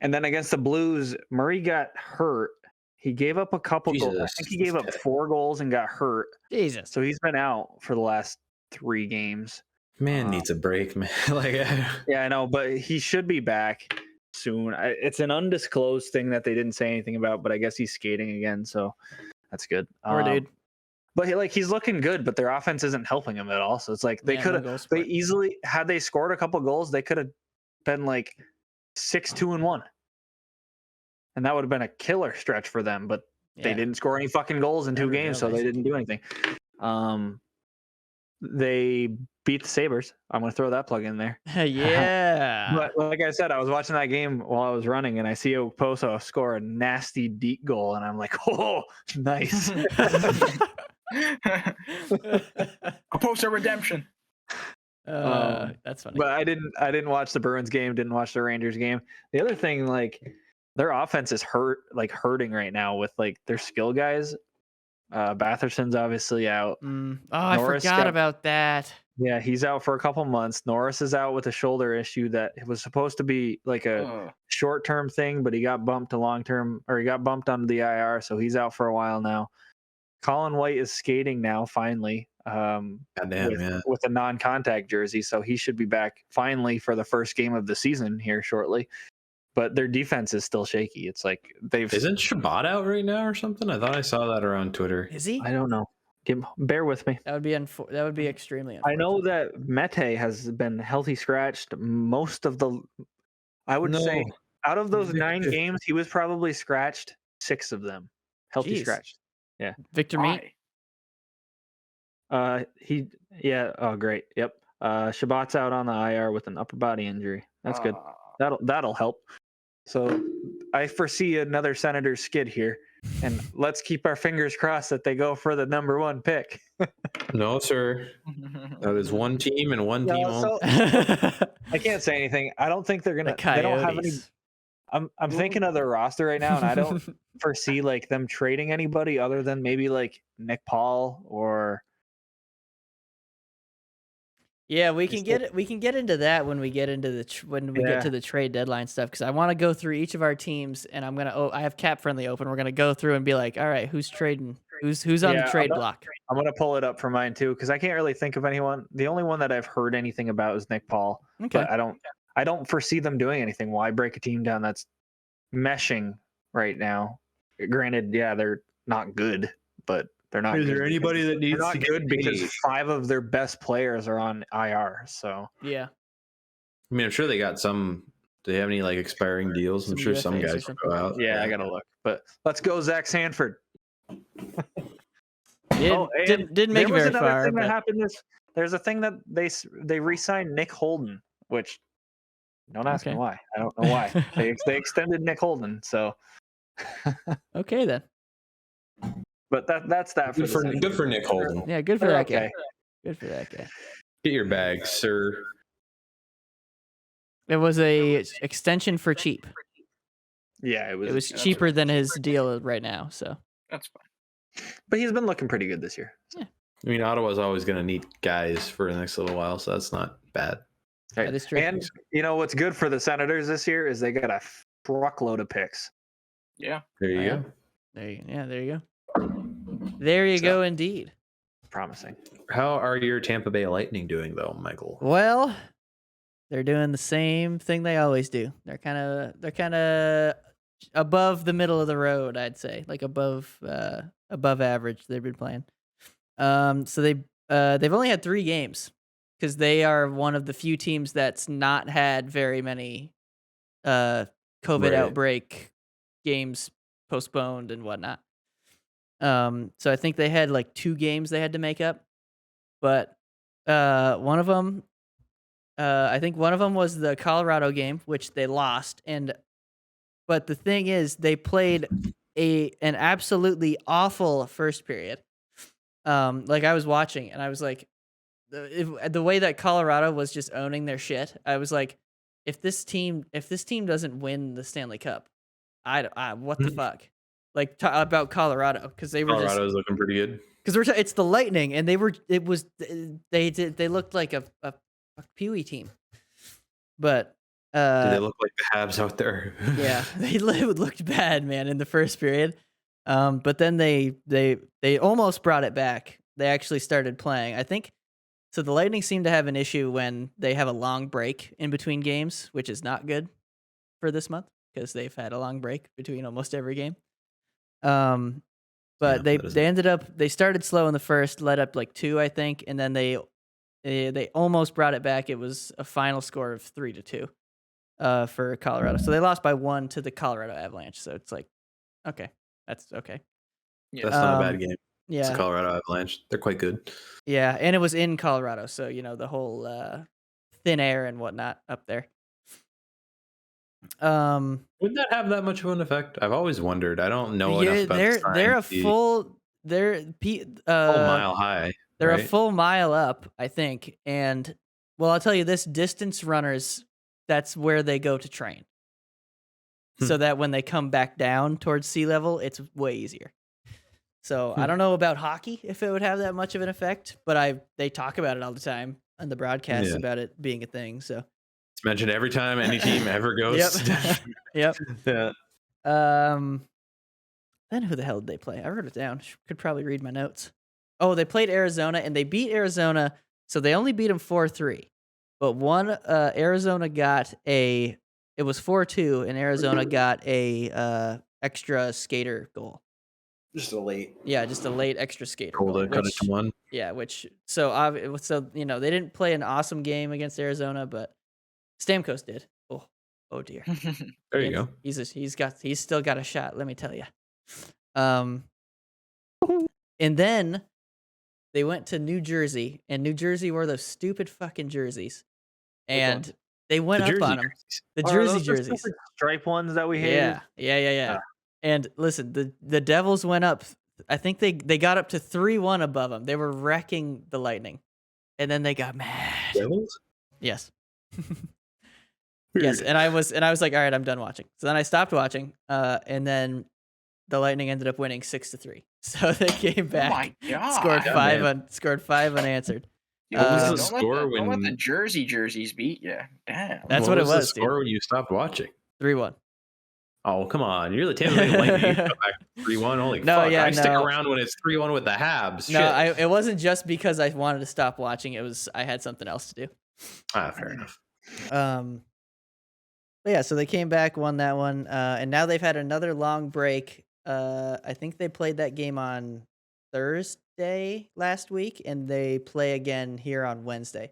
And then against the Blues, Murray got hurt. He gave up a couple goals. I think he gave up 4 goals and got hurt. Jesus. So he's been out for the last 3 games. Man needs a break, man. Yeah, I know, but he should be back soon. It's an undisclosed thing that they didn't say anything about, but I guess he's skating again, so that's good. Poor dude. But he's looking good, but their offense isn't helping him at all. So it's like they could have, they easily, had they scored a couple goals, they could have been like 6-2-1. And that would have been a killer stretch for them, but they didn't score any fucking goals in 2 games, so they didn't do anything. They beat the Sabres. I'm going to throw that plug in there. Yeah. But like I said, I was watching that game while I was running, and I see Oposo score a nasty deep goal, and I'm like, oh, nice. Oposo redemption. That's funny. But I didn't watch the Bruins game, didn't watch the Rangers game. The other thing, like, their offense is hurting right now with like their skill guys. Batherson's obviously out. I forgot about that. Yeah, he's out for a couple months. Norris is out with a shoulder issue that was supposed to be like a short-term thing, but he got bumped to long-term, or he got bumped onto the IR, so he's out for a while now. Colin White is skating now, finally, with a non-contact jersey, so he should be back finally for the first game of the season here shortly. But their defense is still shaky. It's like Isn't Shabbat out right now or something? I thought I saw that around Twitter. Is he? I don't know. Bear with me. That would be extremely unfortunate. I know that Mete has been healthy scratched most of the. I would say out of those 9 games, he was probably scratched 6 of them. Healthy scratched. Yeah. Victor Meat. Oh, great. Yep. Shabbat's out on the IR with an upper body injury. That's good. That'll help. So I foresee another Senators skid here, and let's keep our fingers crossed that they go for the number 1 pick. No, sir. That is one team and one team only. I can't say anything. I don't think they're gonna. They don't have any. I'm thinking of their roster right now, and I don't foresee like them trading anybody other than maybe like Nick Paul or. Yeah, we can get into that when we get into get to the trade deadline stuff, because I want to go through each of our teams, and I have cap friendly open. We're gonna go through and be like, all right, who's trading Who's on the Yeah, trade block? I'm gonna pull it up for mine too because I can't really think of anyone. The only one that I've heard anything about is Nick Paul, Okay. but I don't foresee them doing anything. Why break a team down that's meshing right now? Granted, yeah, they're not good, but they're not. Is good there anybody that needs they're not to get good because paid? 5 of their best players are on IR. So Yeah. I mean, I'm sure they got some. Do they have any like expiring deals? I'm Some sure some UFAs or guys will something. go out. yeah, I gotta look. But let's go, Zach Sanford. Didn't make it there was very another far. thing that But happened. There's a thing that they re-signed Nick Holden, which don't ask me Okay. why. I don't know why. they extended Nick Holden. So, okay then. but that's that Good for Nick Holden. Yeah, good for They're that okay. guy. Good for that guy. Get your bag, sir. It was a extension for cheap. Yeah, it was. It was cheaper than his deal right now. So That's fine. But he's been looking pretty good this year. So. Yeah. I mean, Ottawa's always going to need guys for the next little while, so that's not bad. Right. that is true. And you know what's good for the Senators this year is they got a truckload of picks. Yeah. There you Oh, yeah. go. There you go. There you go, indeed. Promising. How are your Tampa Bay Lightning doing, though, Michael? Well, they're doing the same thing they always do. They're kind of above the middle of the road, I'd say, like above average. They've been playing. So they've only had 3 games because they are one of the few teams that's not had very many COVID outbreak games postponed and whatnot. So I think they had like 2 games they had to make up, but one of them, I think one of them was the Colorado game, which they lost. But the thing is, they played an absolutely awful first period. Like I was watching, and I was like, the way that Colorado was just owning their shit, I was like, if this team doesn't win the Stanley Cup, I what the fuck? Like about Colorado, because they were Colorado's looking pretty good. because it's the Lightning, and they looked like a Pee-wee team, but Do they look like the Habs out there? yeah, they looked bad, man, in the first period. But then they almost brought it back. They actually started playing. I think so. The Lightning seem to have an issue when they have a long break in between games, which is not good for this month because they've had a long break between almost every game. But they started slow in the first, led up like 2, I think, and then they almost brought it back. It was a final score of 3-2 for Colorado. So they lost by 1 to the Colorado Avalanche. So it's like, okay, that's okay. Yeah. That's not a bad game. Yeah, It's a Colorado Avalanche. They're quite good. yeah, and it was in Colorado, so the whole thin air and whatnot up there. Would that have that much of an effect? I've always wondered. I don't know enough about they're a science. full Mile high. They're right? a full mile up, I think. And well, I'll tell you this, distance runners, that's where they go to train. So that when they come back down towards sea level, it's way easier. So I don't know about hockey if it would have that much of an effect, but they talk about it all the time on the broadcast about it being a thing. So it's mentioned every time any team ever goes. Yep. Yeah. Then who the hell did they play? I wrote it down. Could probably read my notes. Oh, they played Arizona, and they beat Arizona. So they only beat them 4-3. But Arizona got it was 4-2, and Arizona got a extra skater goal. Just a late. Yeah, just a late extra skater goal. Goal to cut it to 1. Yeah, so they didn't play an awesome game against Arizona, but Stamkos did. Oh dear. There you go. He's still got a shot, let me tell you. And then they went to New Jersey, and New Jersey wore those stupid fucking jerseys, and they went up on them. The Jersey jerseys, the stripe ones that we hated. Yeah. And listen, the Devils went up. I think they got up to 3-1 above them. They were wrecking the Lightning, and then they got mad. Devils? Yes. Yes, and I was like, all right, I'm done watching. So then I stopped watching, and then the Lightning ended up winning 6-3. So they came back, Oh my God. scored 5 unanswered. What was the Don't score don't let when the jerseys beat you. Damn. That's what what it was the was, score dude. when you stopped watching? 3-1. Oh, come on. You're the Tampa Bay Lightning. You come back 3-1. Holy fuck. I stick around when it's 3-1 with the Habs. No, it wasn't just because I wanted to stop watching. It was I had something else to do. Fair enough. But yeah, so they came back, won that one, and now they've had another long break. I think they played that game on Thursday last week, and they play again here on Wednesday.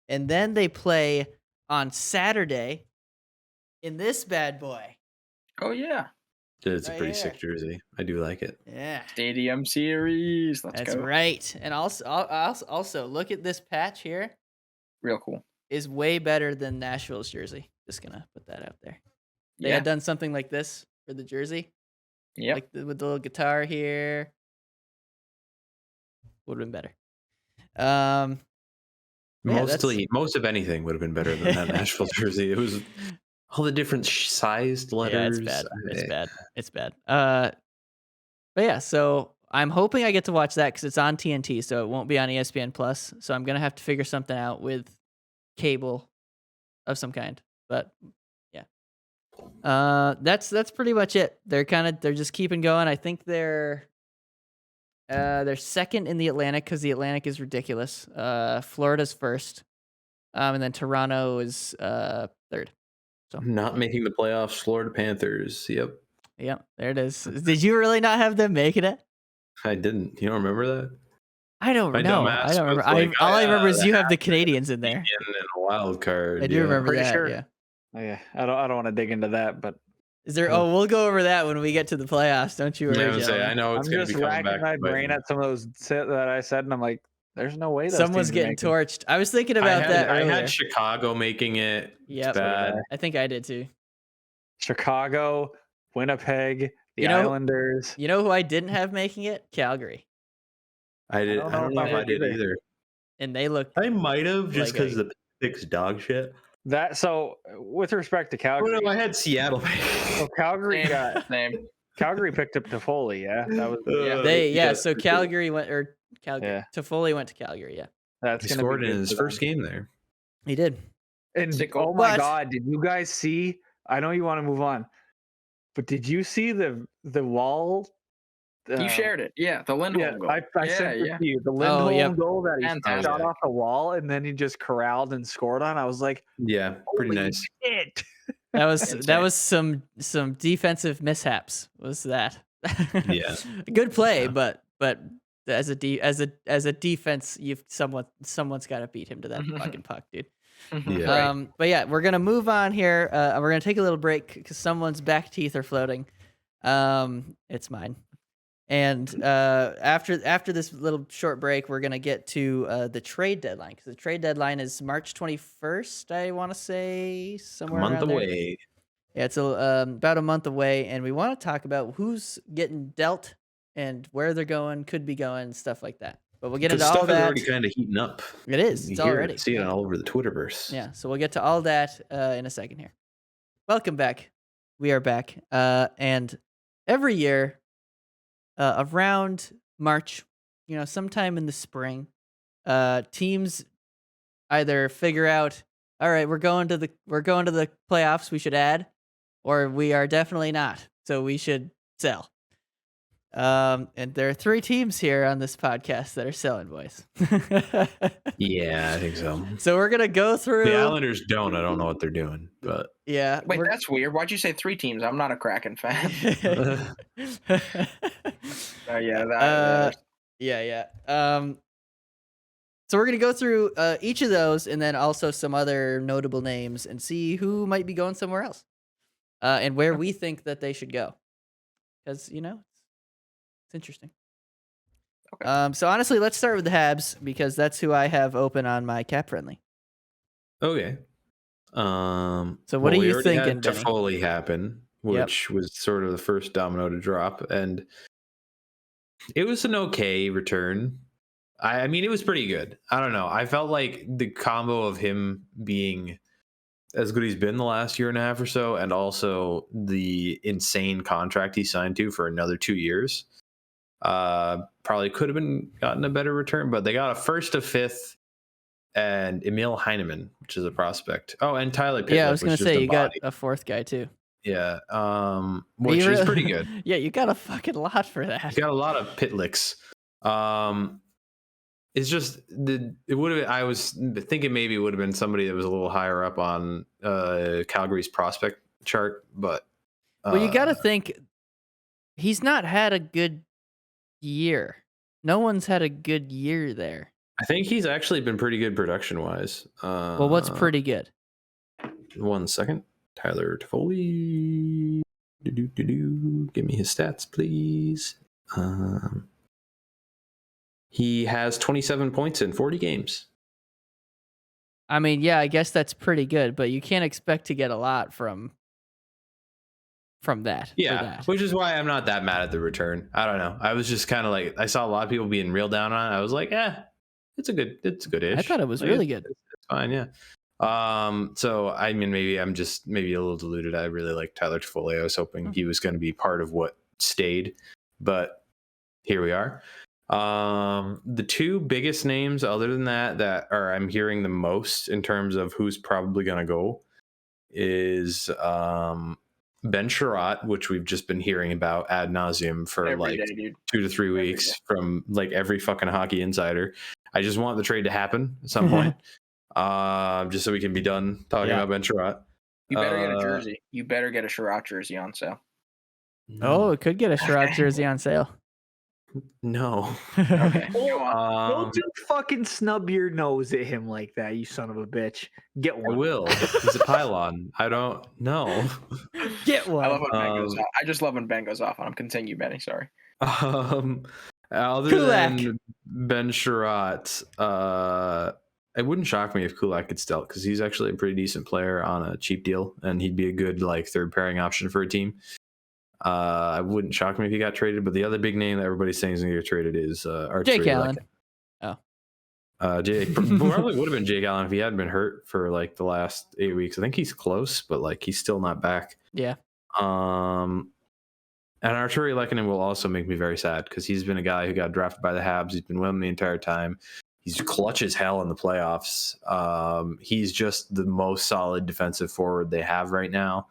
And then they play on Saturday in this bad boy. Oh, yeah. It's a pretty sick jersey. I do like it. Yeah. Stadium Series. That's right. And also, look at this patch here. Real cool. Is way better than Nashville's jersey. Just going to put that out there. They had done something like this for the jersey. Yeah. Like with the little guitar here. Would have been better. Most of anything would have been better than that Nashville jersey. It was all the different sized letters. Yeah, it's bad. But yeah, so I'm hoping I get to watch that because it's on TNT, so it won't be on ESPN Plus. So I'm gonna have to figure something out with cable of some kind. But yeah, that's pretty much it. They're just keeping going. I think they're second in the Atlantic because the Atlantic is ridiculous. Florida's first, and then Toronto is third. So not making the playoffs, Florida Panthers. Yep, there it is. Did you really not have them making it? I didn't. You don't remember that? I don't know. I don't remember. All I remember is you have the Canadians in there. And a wild card. I do remember that. Sure. Yeah. Yeah. I don't want to dig into that, but is there? Oh, we'll go over that when we get to the playoffs. Don't you worry. I know it's going to be coming back. I'm just racking my brain at some of those that I said, and I'm like, there's no way someone's getting torched. I was thinking about that earlier. I had Chicago making it. Yeah, bad. I think I did too. Chicago, Winnipeg, the Islanders. You know who I didn't have making it? Calgary. I don't know if I did either. And they look. I might have just because the picks dog shit. So with respect to Calgary, I had Seattle. So Calgary got name. Calgary picked up Toffoli. Yeah, that was So Calgary Toffoli went to Calgary. Yeah, he scored in his first game there. He did. And oh my God, did you guys see? I know you want to move on, but did you see the wall? You shared it, the Lindholm goal. I sent it to you. The Lindholm goal that he shot off the wall and then he just corralled and scored on. I was like, yeah, pretty nice. Shit. That was some defensive mishaps. Was that? Yeah, good play, but as a defense, someone's got to beat him to that fucking puck, dude. Yeah. But yeah, we're gonna move on here. We're gonna take a little break because someone's back teeth are floating. It's mine. And after this little short break, we're gonna get to the trade deadline because the trade deadline is March 21st. I want to say somewhere around there. A month away. Yeah, it's about a month away, and we want to talk about who's getting dealt and where they're going, could be going, stuff like that. But we'll get into all that. Stuff is already kind of heating up. It is. It's already. See it all over the Twitterverse. Yeah. So we'll get to all that in a second here. Welcome back. We are back. And every year, around March, sometime in the spring, teams either figure out, all right, we're going to the playoffs. We should add, or we are definitely not. So we should sell. And there are 3 teams here on this podcast that are selling, boys. Yeah, I think so. So we're gonna go through. The Islanders don't. I don't know what they're doing, but yeah. Wait, that's weird. Why'd you say 3 teams? I'm not a Kraken fan. Yeah. So we're gonna go through each of those, and then also some other notable names, and see who might be going somewhere else, and where we think that they should go, because it's interesting. Okay. So honestly, let's start with the Habs because that's who I have open on my cap friendly. Okay. So what are you thinking? Toffoli happen, which was sort of the first domino to drop, and it was an okay return. I mean, it was pretty good. I don't know. I felt like the combo of him being as good as he's been the last year and a half or so, and also the insane contract he signed to for another 2 years. Probably could have gotten a better return, but they got a first, a fifth, and Emil Heineman, which is a prospect. Oh, and Tyler Pitlick. Yeah, I was going to say you got a fourth guy too. Yeah. Which is pretty good. Yeah, you got a fucking lot for that. He's got a lot of pit licks. It's just it would have. I was thinking maybe it would have been somebody that was a little higher up on Calgary's prospect chart, but well, you got to think he's not had a good year. No one's had a good year there. I think he's actually been pretty good production wise. Well, what's pretty good? 1 second, Tyler Toffoli. Give me his stats, please. He has 27 points in 40 games. I mean, yeah, I guess that's pretty good, but you can't expect to get a lot from that. Yeah, which is why I'm not that mad at the return. I don't know. I was just kind of like, I saw a lot of people being real down on it. I was like, it's good-ish. I thought it was really good. It's fine, yeah. So I mean, maybe I'm just a little deluded. I really like Tyler Toffoli. I was hoping he was going to be part of what stayed, but here we are. The two biggest names other than that are I'm hearing the most in terms of who's probably going to go is Ben Sherratt, which we've just been hearing about ad nauseum for every day, 2 to 3 weeks from like every fucking hockey insider. I just want the trade to happen at some point, just so we can be done talking about Ben Sherratt. You better get a jersey. You better get a Sherratt jersey on sale. Oh, it could get a Sherratt jersey on sale. No. Okay. Don't just fucking snub your nose at him like that, you son of a bitch. Get one. I will. He's a pylon. I don't know. Get one. I love when Ben goes off. I just love when Ben goes off on him. Continue, Benny. Sorry. Other than Ben Sherratt, it wouldn't shock me if Kulak gets dealt because he's actually a pretty decent player on a cheap deal, and he'd be a good like third pairing option for a team. I wouldn't shock me if he got traded, but the other big name that everybody's saying is going to get traded is Jake Allen. Jake probably would have been Jake Allen if he hadn't been hurt for like the last 8 weeks. I think he's close, but like he's still not back. Yeah. And Artturi Lehkonen will also make me very sad because he's been a guy who got drafted by the Habs. He's been with them the entire time. He's clutch as hell in the playoffs. He's just the most solid defensive forward they have right now.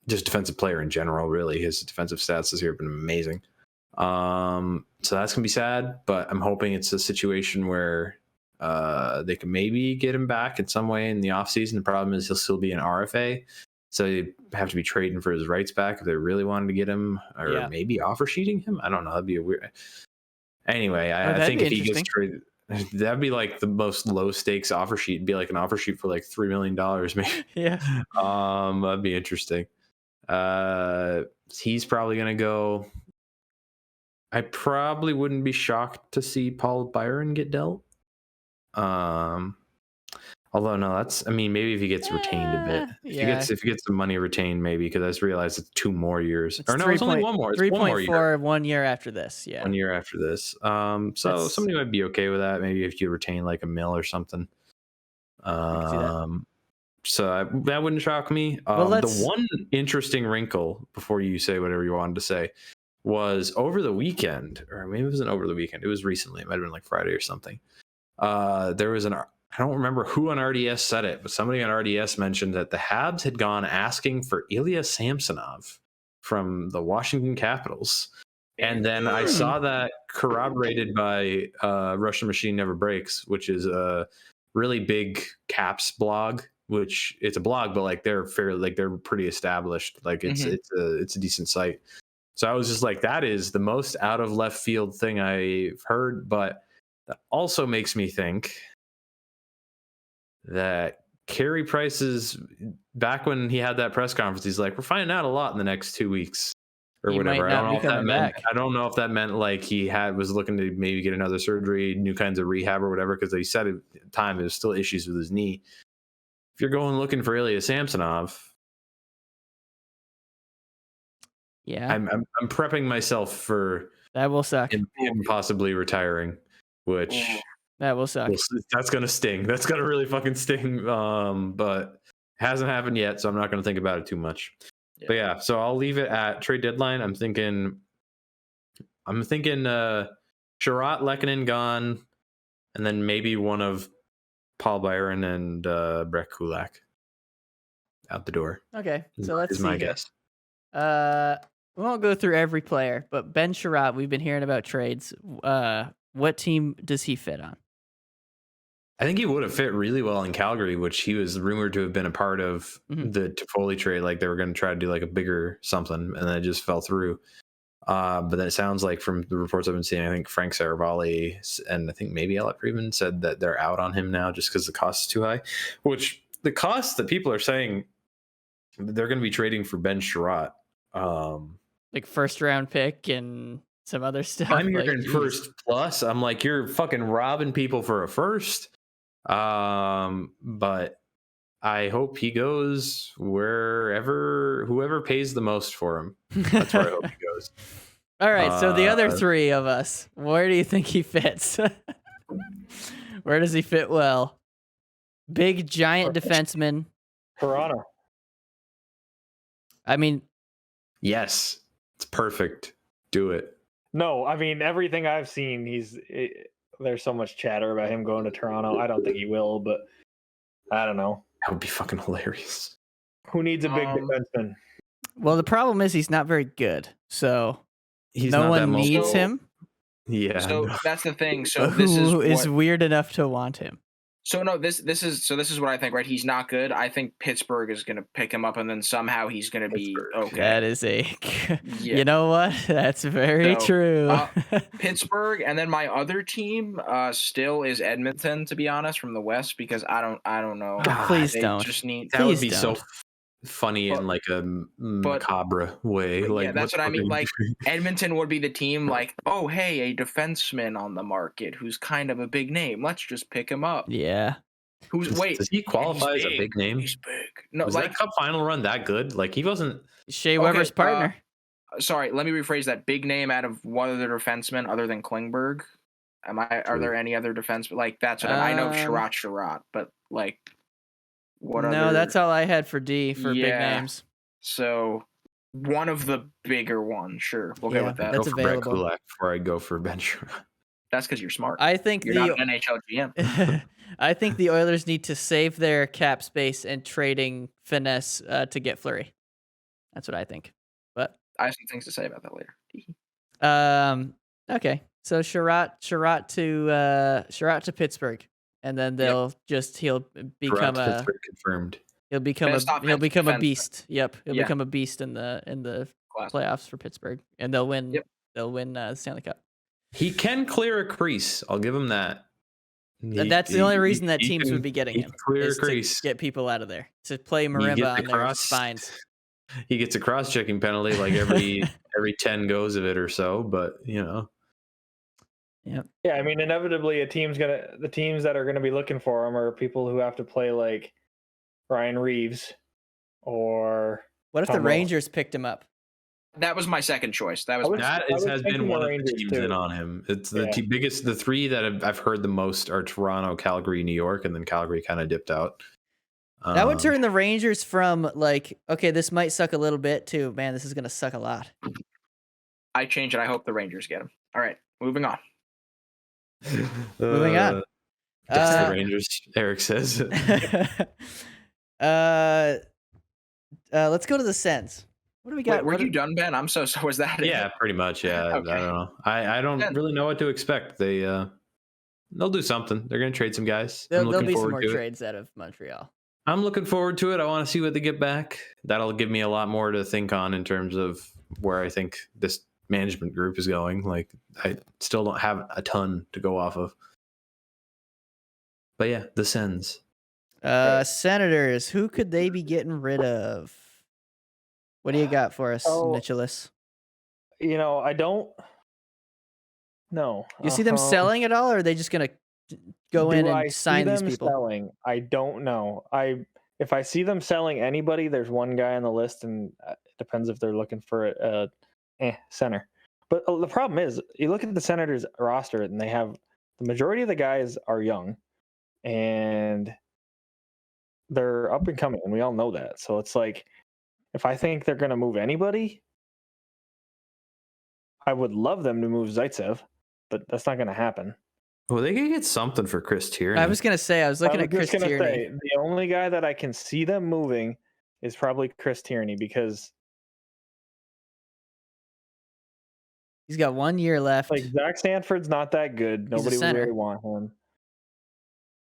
Just defensive player in general, really. His defensive stats this year have been amazing. So that's gonna be sad, but I'm hoping it's a situation where they can maybe get him back in some way in the offseason. The problem is he'll still be an RFA, so you have to be trading for his rights back if they really wanted to get him, or maybe offer sheeting him. I don't know. That'd be a weird. Anyway, I think if he gets traded, that'd be like the most low stakes offer sheet. It'd be like an offer sheet for like $3 million, maybe. Yeah. That'd be interesting. He's probably gonna go. I probably wouldn't be shocked to see Paul Byron get dealt. Although no, maybe if he gets retained a bit. If he gets the money retained, maybe, because I just realized it's 2 more years. It's only 1 more. It's 3.4 1 year after this. Yeah. 1 year after this. So somebody might be okay with that. Maybe if you retain like $1 million or something. So that wouldn't shock me. The one interesting wrinkle before you say whatever you wanted to say was over the weekend, or maybe it wasn't over the weekend. It was recently. It might have been like Friday or something. There was I don't remember who on RDS said it, but somebody on RDS mentioned that the Habs had gone asking for Ilya Samsonov from the Washington Capitals. And then I saw that corroborated by Russian Machine Never Breaks, which is a really big Caps blog. Which it's a blog, but like they're pretty established. Like it's a decent site. So I was just like, that is the most out of left field thing I've heard, but that also makes me think that Carey Price's back when he had that press conference, he's like, we're finding out a lot in the next 2 weeks or whatever. I don't know if that meant like he was looking to maybe get another surgery, new kinds of rehab or whatever, because he said at the time it was still issues with his knee. If you're going looking for Ilya Samsonov, I'm prepping myself for that will suck. Him possibly retiring, which that will suck. That's gonna sting. That's gonna really fucking sting. But hasn't happened yet, so I'm not gonna think about it too much. Yeah. But yeah, so I'll leave it at trade deadline. I'm thinking Sherratt, Lehkonen gone, and then maybe one of Paul Byron and Brett Kulak. out the door. Okay, so let's is see. my here. guess. We won't go through every player, but Ben Sherratt, we've been hearing about trades. What team does he fit on? I think he would have fit really well in Calgary, which he was rumored to have been a part of the Toffoli trade. Like they were going to try to do like a bigger something, and then it just fell through. But then it sounds like from the reports I've been seeing, I think Frank Saravalli and I think maybe Alex Friedman said that they're out on him now just because the cost is too high. Which the cost that people are saying they're going to be trading for Ben Sherratt. Like first round pick and some other stuff. I'm hearing like, first plus. I'm like, you're fucking robbing people for a first. But I hope he goes whoever pays the most for him. That's where I hope he goes. All right. So the other three of us, where do you think he fits? Where does he fit well? Big giant defenseman. Toronto. I mean, yes, it's perfect. Do it. No, I mean everything I've seen, there's so much chatter about him going to Toronto. I don't think he will, but I don't know. That would be fucking hilarious. Who needs a big defenseman? well, the problem is he's not very good, so He's no not that one needs mobile. him. Yeah. So that's the thing. So But this who is is what, weird enough to want him? so no this is what I think. Right, he's not good. I think Pittsburgh is going to pick him up, and then somehow he's going to be okay. That is a. Yeah. You know what? That's very So, true. Pittsburgh, and then my other team still is Edmonton, to be honest, from the West, because I don't know. Please They don't. Just need. That would Please be so don't. funny But- in like a macabre way. But Like yeah, that's what I mean. fucking- Like Edmonton would be the team. Like, oh hey, a defenseman on the market who's kind of a big name. Let's just pick him up. Yeah. Who's wait? does he qualify as a big name? He's big. No, Was like that cup final run that good? Like he wasn't. Shea Okay, Weber's partner. sorry, let me rephrase that. Big name out of one other defenseman other than Klingberg. Are True. there any other defense? Like that's what I know. Sherratt, but like what other? No, that's all I had for D for big Yeah. names. So one of the bigger ones. Sure, we'll go Yeah, with that. that's Go for Brett available. Kulak before I go for Ben Sherratt. That's because you're smart. I think You're not an NHL GM. I think the Oilers need to save their cap space and trading finesse to get Fleury. That's what I think. But I have some things to say about that later. okay. So Sherratt to Pittsburgh, and then he'll become Sherratt Pittsburgh confirmed. he'll become Best a offensive become a defenseman. beast. Yep, he'll Yeah. become a beast in the Class. playoffs for Pittsburgh, and they'll win. Yep. They'll win the Stanley Cup. He can clear a crease. I'll give him that. And that's the only reason that teams can- would be getting he him can clear a is to crease. get people out of there to play He marimba gets on a their cross- spines. He gets a cross-checking penalty like every 10 goes of it or so, but you know. Yeah, I mean, inevitably, the teams that are gonna be looking for him are people who have to play like Ryan Reeves or What if the Tom Wilson. Rangers picked him up? That was my second choice. That was I would- my That was has been thinking one the of the Rangers, teams too. in on him. It's the Yeah. the three that I've heard the most are Toronto, Calgary, New York, and then Calgary kind of dipped out. That would turn the Rangers from like, okay, this might suck a little bit to, man, this is gonna suck a lot. I change it. I hope the Rangers get him. All right, moving on. Moving on. That's Uh, the Rangers, Eric says. Let's go to the Sens. What do we got? Wait, were What you do- done, Ben? I'm so was that it? Yeah, pretty much. Yeah, Okay. I don't know. I don't Yeah. really know what to expect. They'll do something. They're gonna trade some guys. I'm There'll looking be some forward more to it. trades out of Montreal. I'm looking forward to it. I want to see what they get back. That'll give me a lot more to think on in terms of where I think this management group is going. Like, I still don't have a ton to go off of. But yeah, the Sens. Senators, who could they be getting rid of? What do you got for us, Oh, Nicholas? You know, I don't know. You see them selling at all, or are they just gonna go in Do I and see sign these them people? Selling? I don't know. If I see them selling anybody, there's one guy on the list, and it depends if they're looking for a center. But the problem is, you look at the Senators roster, and they have the majority of the guys are young, and they're up and coming, and we all know that. So it's like, if I think they're going to move anybody, I would love them to move Zaitsev, but that's not going to happen. Well, they could get something for Chris Tierney. I was gonna say, I was looking at Chris just gonna Tierney. say, the only guy that I can see them moving is probably Chris Tierney because He's got 1 year left. like Zach Sanford's not that good. Nobody would center. really want him.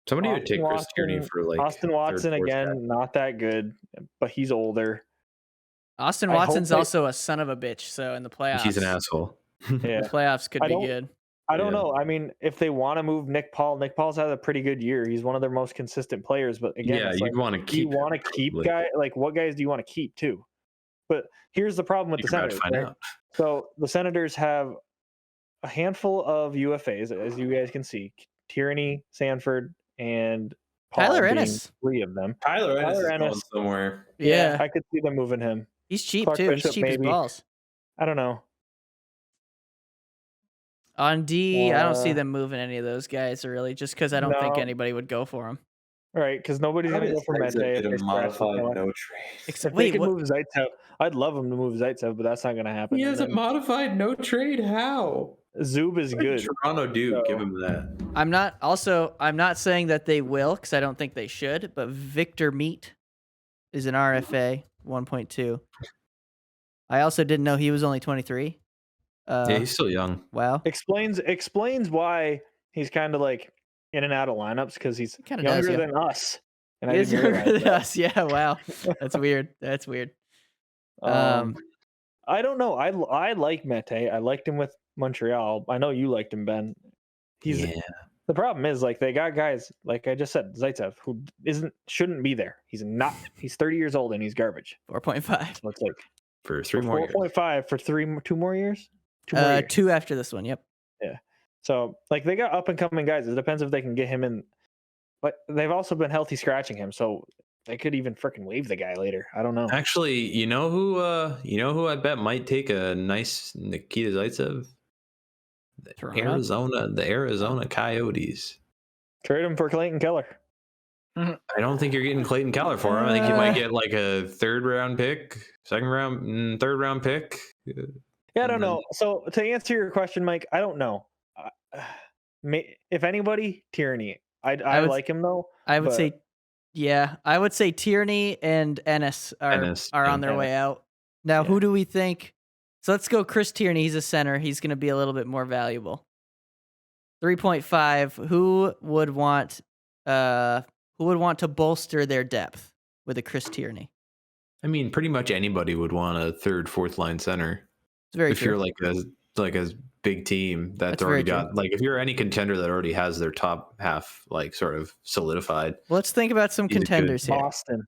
Somebody would take Chris Tierney for like Austin Watson third, fourth again, guy. not that good, but he's older. Austin Watson's also a son of a bitch, so in the playoffs, He's an asshole. Yeah, the playoffs could be good. I don't know. I mean, if they want to move Nick Paul's had a pretty good year. He's one of their most consistent players. But again, yeah, you'd want to keep. You want to keep guy like what guys do you want to keep too? But here's the problem with the Senators. Right? So the Senators have a handful of UFAs, as you guys can see: Tierney, Sanford, and Paul Tyler Ennis. 3 of them. Tyler Ennis is going somewhere. Yeah, I could see them moving him. He's cheap Clark too. Bishop, He's cheap as balls. I don't know. On D, I don't see them moving any of those guys really, just because I don't think anybody would go for him. Right, because nobody's going to go for Mete. If modified no trade. If they could move Zaitsev, I'd love him to move Zaitsev, but that's not going to happen. He has a modified no trade. How? Zub is good. Toronto do give him that. I'm not saying that they will, because I don't think they should. But Victor Meat is an RFA 1.2. I also didn't know he was only 23. Yeah, he's still young. Wow. Explains why he's kind of like in and out of lineups because he's younger than us. And he's younger than us. Yeah. Wow. That's weird. That's weird. I don't know. I like Mete. I liked him with Montreal. I know you liked him, Ben. The problem is like they got guys like I just said, Zaitsev, who shouldn't be there. He's not. He's 30 years old and he's garbage. 4.5. Looks like for 3 more years. 4.5 for 2 more years. 2 after this one. Yep. Yeah. So like they got up and coming guys. It depends if they can get him in. But they've also been healthy scratching him, so they could even freaking waive the guy later. I don't know. Actually, you know who I bet might take a nice Nikita Zaitsev? The Arizona Coyotes. Trade him for Clayton Keller. I don't think you're getting Clayton Keller for him. I think you might get like a third round pick. Yeah, I don't know. So to answer your question, Mike, I don't know. If anybody, Tierney. I like him though. I would say Tierney and Ennis are on their way out. Now, who do we think? So let's go Chris Tierney. He's a center. He's going to be a little bit more valuable. 3.5. Who would want to bolster their depth with a Chris Tierney? I mean, pretty much anybody would want a third, fourth line center. It's very if true. You're like a big team that's already got like if you're any contender that already has their top half like sort of solidified. Well, let's think about some contenders here. Boston.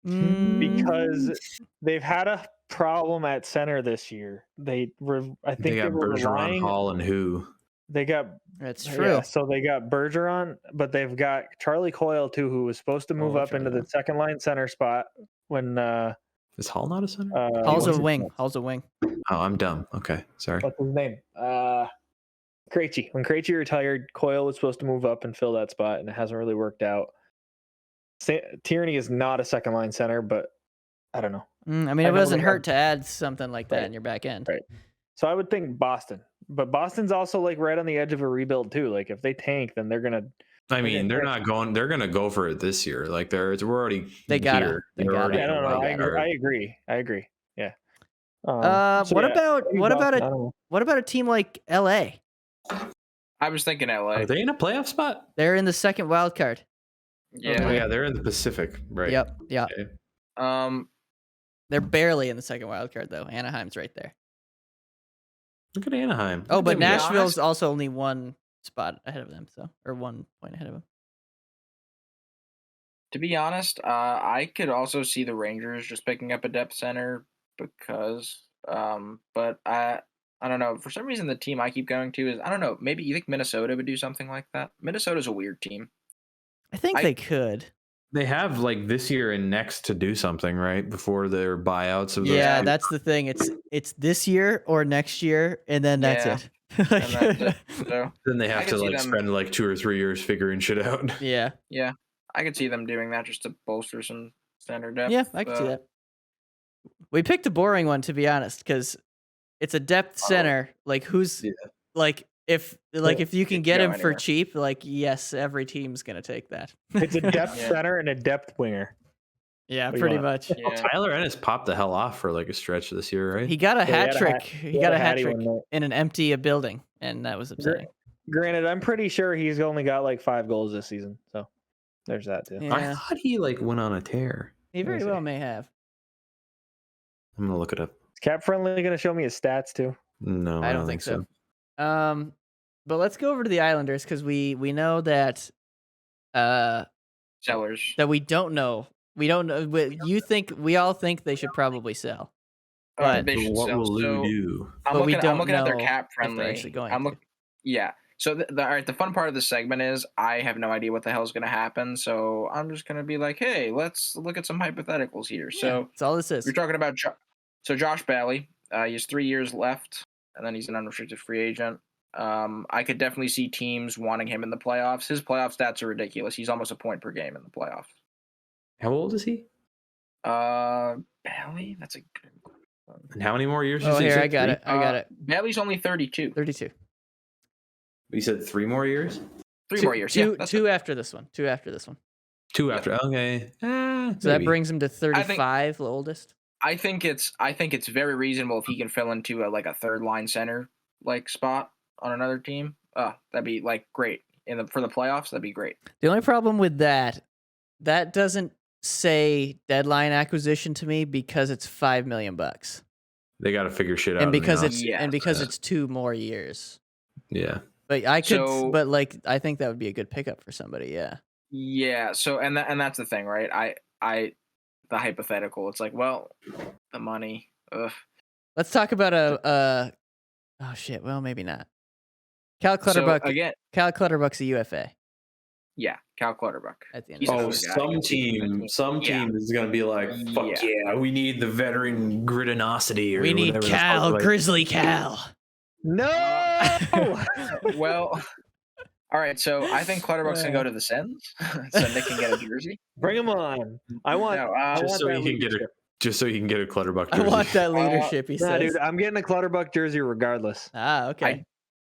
Because they've had a problem at center this year. I think they got Bergeron, Hall, and who? They got that's true. So they got Bergeron, but they've got Charlie Coyle too, who was supposed to move up into the second line center spot when. Is Hall not a center? Hall's a wing. Hall's a wing. Oh, I'm dumb. Okay, sorry. What's his name? Krejci. When Krejci retired, Coyle was supposed to move up and fill that spot, and it hasn't really worked out. Tierney is not a second line center, but I don't know. I mean, it doesn't hurt to add something like that in your back end. Right. So I would think Boston, but Boston's also like right on the edge of a rebuild too. Like if they tank, then they're gonna. I mean, they're not going. They're gonna go for it this year. Like we're already. They got here. They got it. I don't know. I agree. Yeah. What about a team like LA? I was thinking LA. Are they in a playoff spot? They're in the second wild card. Yeah. Oh, yeah, they're in the Pacific, right? Yep. Yeah. Okay. They're barely in the second wild card though. Anaheim's right there. Look at Anaheim. Oh, but Nashville's also only 1 spot ahead of them, or 1 point ahead of them. To be honest, I could also see the Rangers just picking up a depth center because, but I don't know. For some reason, the team I keep going to is, I don't know, maybe you think Minnesota would do something like that? Minnesota's a weird team. I think they could. They have like this year and next to do something, right? Before their buyouts of those two. That's the thing. It's this year or next year, and then that's it. And that's it. So, then they have to like spend like 2 or 3 years figuring shit out. Yeah. Yeah. I could see them doing that just to bolster some center depth. Yeah, I could see that. We picked a boring one, to be honest, because it's a depth center. Like who's like if you can get go him for anywhere. cheap, like yes, every team's gonna take that. It's a depth Yeah. center and a depth winger. Yeah, What do you pretty want? much. Yeah. Tyler Ennis popped the hell off for like a stretch this year, right? He got a Yeah, he hat had a trick. hat- He got a hat hattie trick one night. in an empty building, and that was upsetting. Granted, I'm pretty sure he's only got like 5 goals this season. So there's that too. I Yeah, thought he like went on a tear. he very see. well may have. I'm gonna look it up. Is Cap Friendly going to show me his stats too? No, I don't think so. But let's go over to the Islanders because we know that Sellers. we don't know. We don't know. We all think they should probably sell. But they should What sell. will Lou So do? I'm But we looking, I'm don't looking at their know cap if they're friendly. actually going to. Yeah. So all right, the fun part of this segment is I have no idea what the hell is going to happen. So I'm just going to be like, hey, let's look at some hypotheticals here. So that's all this is. we're talking about Josh Bailey. He has 3 years left, and then he's an unrestricted free agent. I could definitely see teams wanting him in the playoffs. His playoff stats are ridiculous. He's almost a point per game in the playoffs. How old is he? Bailey? That's a good one. And how many more years? Oh, you here say? I got it. I got it. Bailey's only 32. 32. You said 3 more years? Three more years. Two, Yeah, that's two it. after this one. 2 after this one. 2 after. Okay. So that brings him to 35, the oldest. I think it's very reasonable if he can fill into a third line center like spot on another team. That'd be like great for the playoffs. That'd be great. The only problem with that doesn't say deadline acquisition to me because it's $5 million, They got to figure shit out. and because Yeah. it's 2 more years. yeah. But I could, So- I think that would be a good pickup for somebody. Yeah. Yeah. So and that's the thing, right? The hypothetical. It's like, well, the money. Ugh. Let's talk about oh shit. Well, maybe not. Cal So Clutterbuck. again, Cal Clutterbuck's a UFA yeah, Cal Clutterbuck. at the end. He's Of the another guy. Some Yeah. team is gonna be like, fuck yeah, we need the veteran grittinosity. Or We need whatever the fuck, Cal, like- Grizzly Cal. No. Well, all right. So I think Clutterbuck's gonna go to the Sens, so Nick can get a jersey. Bring him on. I want. No, I Just want so that he can get leadership. Just so he can get a Clutterbuck I jersey. want that leadership. He Nah, says. dude, I'm getting a Clutterbuck jersey regardless. Okay.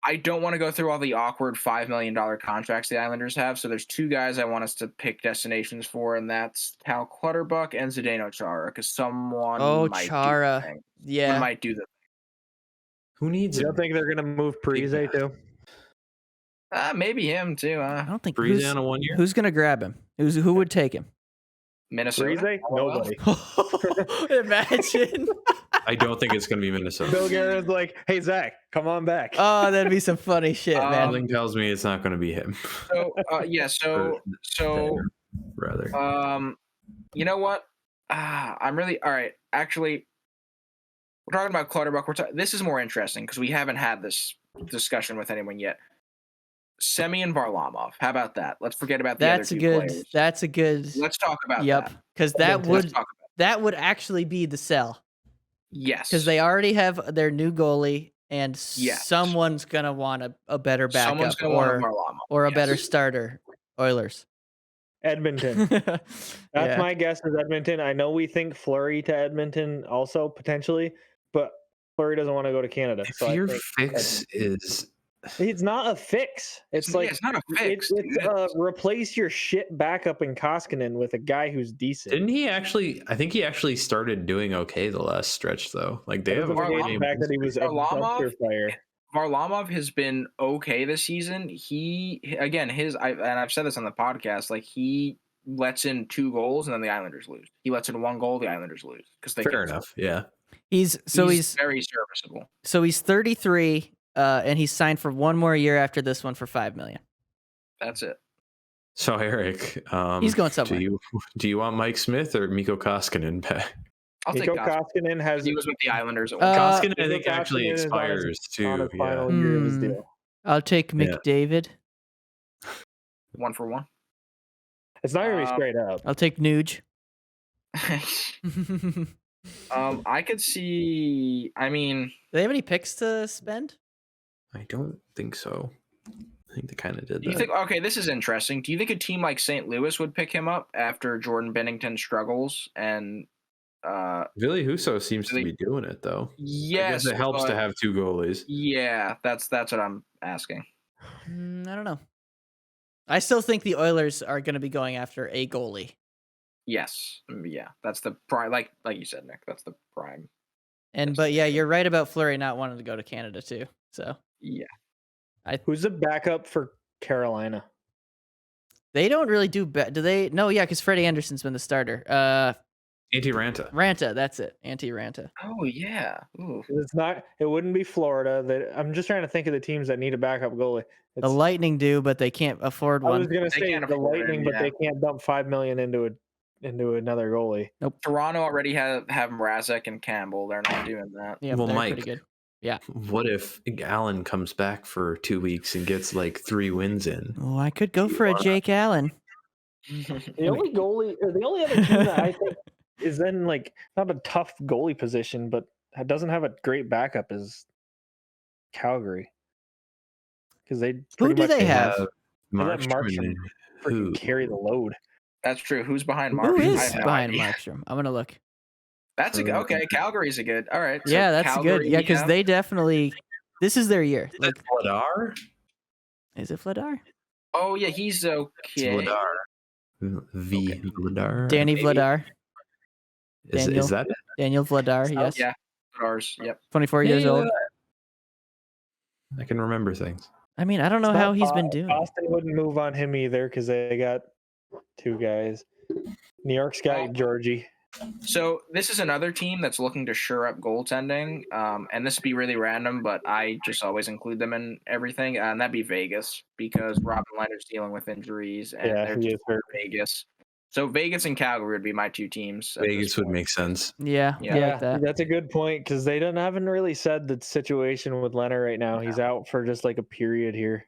I don't want to go through all the awkward $5 million contracts the Islanders have. So there's 2 guys I want us to pick destinations for, and that's Cal Clutterbuck and Zdeno Chara, because someone might Chara. do the thing. Yeah. Someone might do the Who needs You him? don't think they're gonna move Parise too? maybe him too. I don't think Breeze on a 1 year? who's gonna grab him. Who would take him? Minnesota. Parise? Nobody. Imagine. I don't think it's gonna be Minnesota. Bill Guerin's like, hey Zach, come on back. Oh, that'd be some funny shit, man. Something tells me it's not gonna be him. So yeah. So Rather. you know what? I'm really all right. Actually, we're talking about Clutterbuck. This is more interesting because we haven't had this discussion with anyone yet. Semi and Varlamov. How about that? Let's forget about the That's other a two good. players. That's a good. Let's talk about Yep. that. Because Let's talk about that would actually be the sell. yes. Because they already have their new goalie, and Yes. someone's gonna want a better Someone's backup gonna want a or Varlamov. or a Yes. better starter. Oilers. Edmonton. That's Yeah. my guess is Edmonton. I know we think Fleury to Edmonton also potentially, but Fleury doesn't want to go to Canada. If So I your think fix is it's not a fix. It's like it's not a fix. It's replace your shit backup in Koskinen with a guy who's decent. didn't he actually? I think he actually started doing okay the last stretch though. Like they have a Varlamov- the fact that he was a Varlamov- dumpster fire. Varlamov has been okay this season. I've said this on the podcast. Like he lets in 2 goals and then the Islanders lose. He lets in 1 goal, the Islanders lose because they fair enough. Yeah. He's very serviceable. So he's 33, and he's signed for 1 more year after this one for $5 million. That's it. So Eric, He's going somewhere. Do you want Mike Smith or Mikko Koskinen back? I'll take Nico Koskinen. Koskinen has He was with the Islanders at one time. Koskinen, I Mikko think, actually Koskinen is on his- expires on too. his Yeah. final year of his Hmm. deal. I'll take Yeah. McDavid. 1 for 1. It's not gonna be Um, straight up. I'll take Nuge. I could see. I mean, Do they have any picks to spend? I don't think so. I think they kind of did do you that. think? Okay, this is interesting. Do you think a team like St. Louis would pick him up after Jordan Bennington struggles and Billy Husso seems to be doing it though. Yes, I guess it helps to have 2 goalies. Yeah, that's what I'm asking. I don't know. I still think the Oilers are going to be going after a goalie. Yes, yeah, that's the prime. Like you said, Nick, that's the prime. But yeah, you're right about Fleury not wanting to go to Canada too. So yeah, Who's the backup for Carolina? they don't really do. Do they? No, yeah, because Freddie Anderson's been the starter. Antti Ranta. Ranta, that's it. Antti Ranta. Oh yeah. Ooh. It's not. It wouldn't be Florida. I'm just trying to think of the teams that need a backup goalie. The Lightning do, but they can't afford one. I was gonna say the Lightning, but they can't dump $5 million into another goalie. Nope. Toronto already have Mrazek and Campbell. They're not doing that. Yeah, well, they're Mike, pretty good. Yeah. What if Allen comes back for 2 weeks and gets like 3 wins in? Oh, I could go for a Jake Allen. The only goalie, or the only other team that I think is in like not a tough goalie position, but doesn't have a great backup is Calgary. Because they who do they have? Markstrom freaking carry the load. That's true. Who's behind Markstrom? Who is behind Markstrom? I'm gonna look. That's a good. Okay, Calgary's a good. All right. So Yeah, that's Calgary, good. Yeah, because they definitely. This is their year. Like Vladar? Is it Vladar? Oh yeah, he's okay. It's Vladar. Vladar. Danny Vladar. Is that it? Daniel Vladar. Yes. Yeah. Ours. Yep. 24 years old. I can remember things. I mean, I don't know how he's been doing. Boston wouldn't move on him either because they got 2 guys. New York's got Georgie. So this is another team that's looking to shore up goaltending, and this would be really random, but I just always include them in everything, and that'd be Vegas because Robin Leonard's dealing with injuries, and they're just hurt. Vegas. So Vegas and Calgary would be my 2 teams. Vegas would make sense. Yeah, I like that. That's a good point because they haven't really said the situation with Leonard right now. He's out for just like a period here.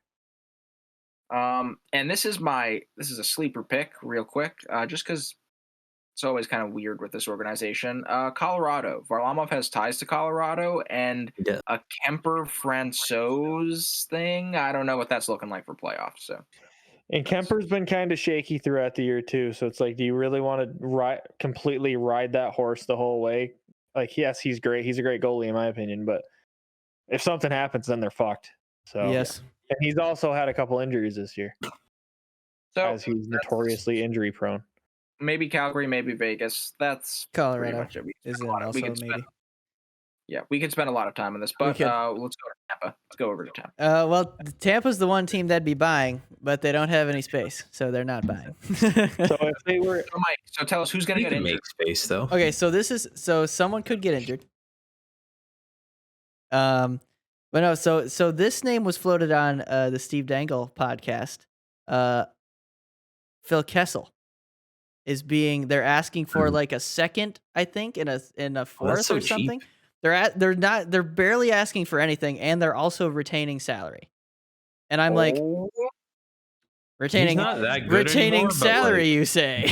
And this is a sleeper pick, real quick, just because it's always kind of weird with this organization. Colorado. Varlamov has ties to Colorado, and a Kemper Francouz thing. I don't know what that's looking like for playoffs. So. And Kemper's been kind of shaky throughout the year too. So it's like, do you really want to completely ride that horse the whole way? Like, yes, he's great. He's a great goalie in my opinion, but if something happens, then they're fucked. So yes. And he's also had a couple injuries this year. So as he's notoriously injury prone. Maybe Calgary, maybe Vegas. That's Colorado. Pretty much it. Isn't also maybe. Yeah, we could spend a lot of time on this, but let's go to Tampa. Let's go over to Tampa. Well, Tampa's the one team that'd be buying, but they don't have any space, so they're not buying. So if they were, Mike, so tell us who's going to get injured. Make space though. Okay, so someone could get injured. But no, so this name was floated on the Steve Dangle podcast. Phil Kessel they're asking for like a second, I think, in a fourth or something. Cheap. They're barely asking for anything, and they're also retaining salary. And I'm like, retaining anymore, salary, you say?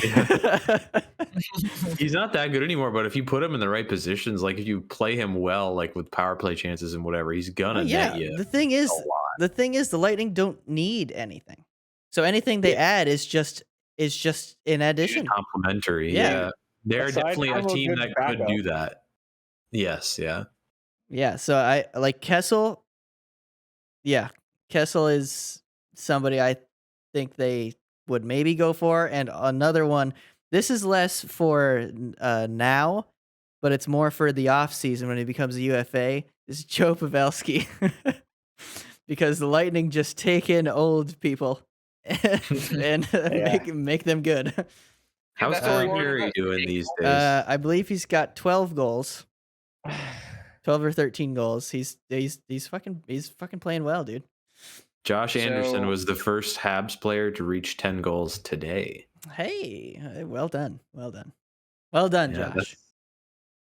He's not that good anymore, but if you put him in the right positions, like if you play him well, like with power play chances and whatever, he's gonna net you. The thing is, the Lightning don't need anything, so anything they add is just in addition. Complimentary, yeah. They're definitely a team that could do that. Yes, yeah. So I like Kessel. Yeah, Kessel is somebody I think they would maybe go for, and another one. This is less for now, but it's more for the off season when he becomes a UFA. Is Joe Pavelski, because the Lightning just take in old people and make them good. How's Corey Perry doing these days? I believe he's got 12 goals. 12 or 13 goals. He's fucking playing well, dude. Josh Anderson was the first Habs player to reach 10 goals today. Hey, well done, Josh.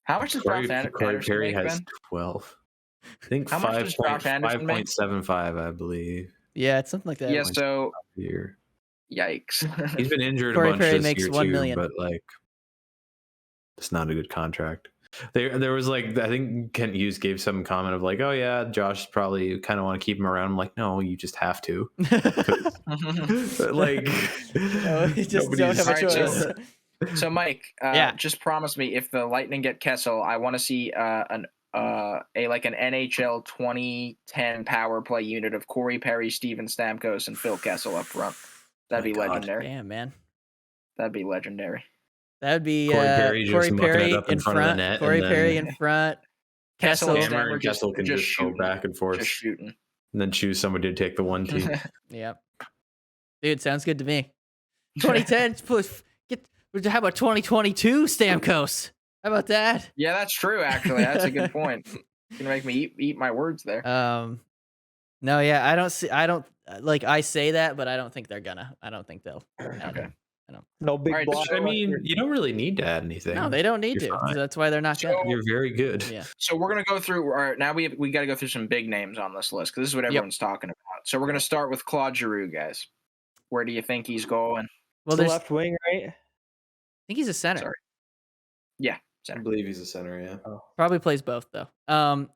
How much does Josh Anderson Corey Perry make, has Ben? 12. I think How much does Josh Anderson make? 5.75, I believe. Yeah, it's something like that. Yeah, so here. Yikes. He's been injured Corey a bunch Perry this makes year $1 too, million. but like it's not a good contract. There was like, I think Kent Hughes gave some comment of like, oh yeah, Josh probably kind of want to keep him around. I'm like, no, you just have to. Like, you just don't have a choice. So Mike, just promise me if the Lightning get Kessel, I want to see an NHL 2010 power play unit of Corey Perry, Steven Stamkos, and Phil Kessel up front. That'd be legendary. Damn, man. That'd be legendary. That would be Corey Perry in front. Corey Perry in front. Kessel and Kessel can just go back and forth, just shooting, and then choose somebody to take the one team. Yep. Dude, sounds good to me. 2010 how about 2022 Stamkos? How about that? Yeah, that's true. Actually, that's a good point. You're gonna make me eat my words there. No, yeah, I don't like I say that, but I don't think they're gonna. I don't think they'll. Okay. No big block. I mean, you don't really need to add anything. No, they don't need to. So that's why they're not gonna. You're very good. Yeah. So we're gonna go through. All right, now we got to go through some big names on this list because this is what everyone's talking about. So we're gonna start with Claude Giroux, guys. Where do you think he's going? Well, the left wing, right? I think he's a center. Sorry. Yeah, center. I believe he's a center. Yeah. Oh. Probably plays both though. Well,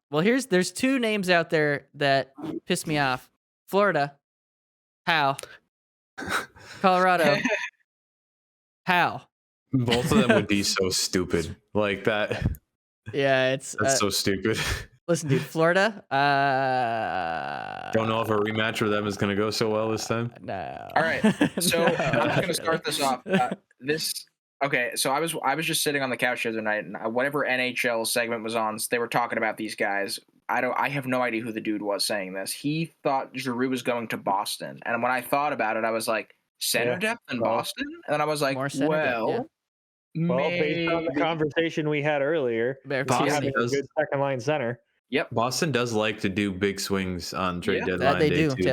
there's two names out there that piss me off. Florida. How? Colorado. How? Both of them would be so stupid. Like that. Yeah, that's so stupid. Listen, dude, Florida. Don't know if a rematch for them is going to go so well this time. No. All right. So I'm going to start this off. Okay, so I was just sitting on the couch the other night, and whatever NHL segment was on, they were talking about these guys. I have no idea who the dude was saying this. He thought Giroux was going to Boston, and when I thought about it, I was like, center depth in Boston, and then I was like, based on the conversation we had earlier, Boston having a good second line center. Yep, Boston does like to do big swings on trade deadline. That they do. Too. They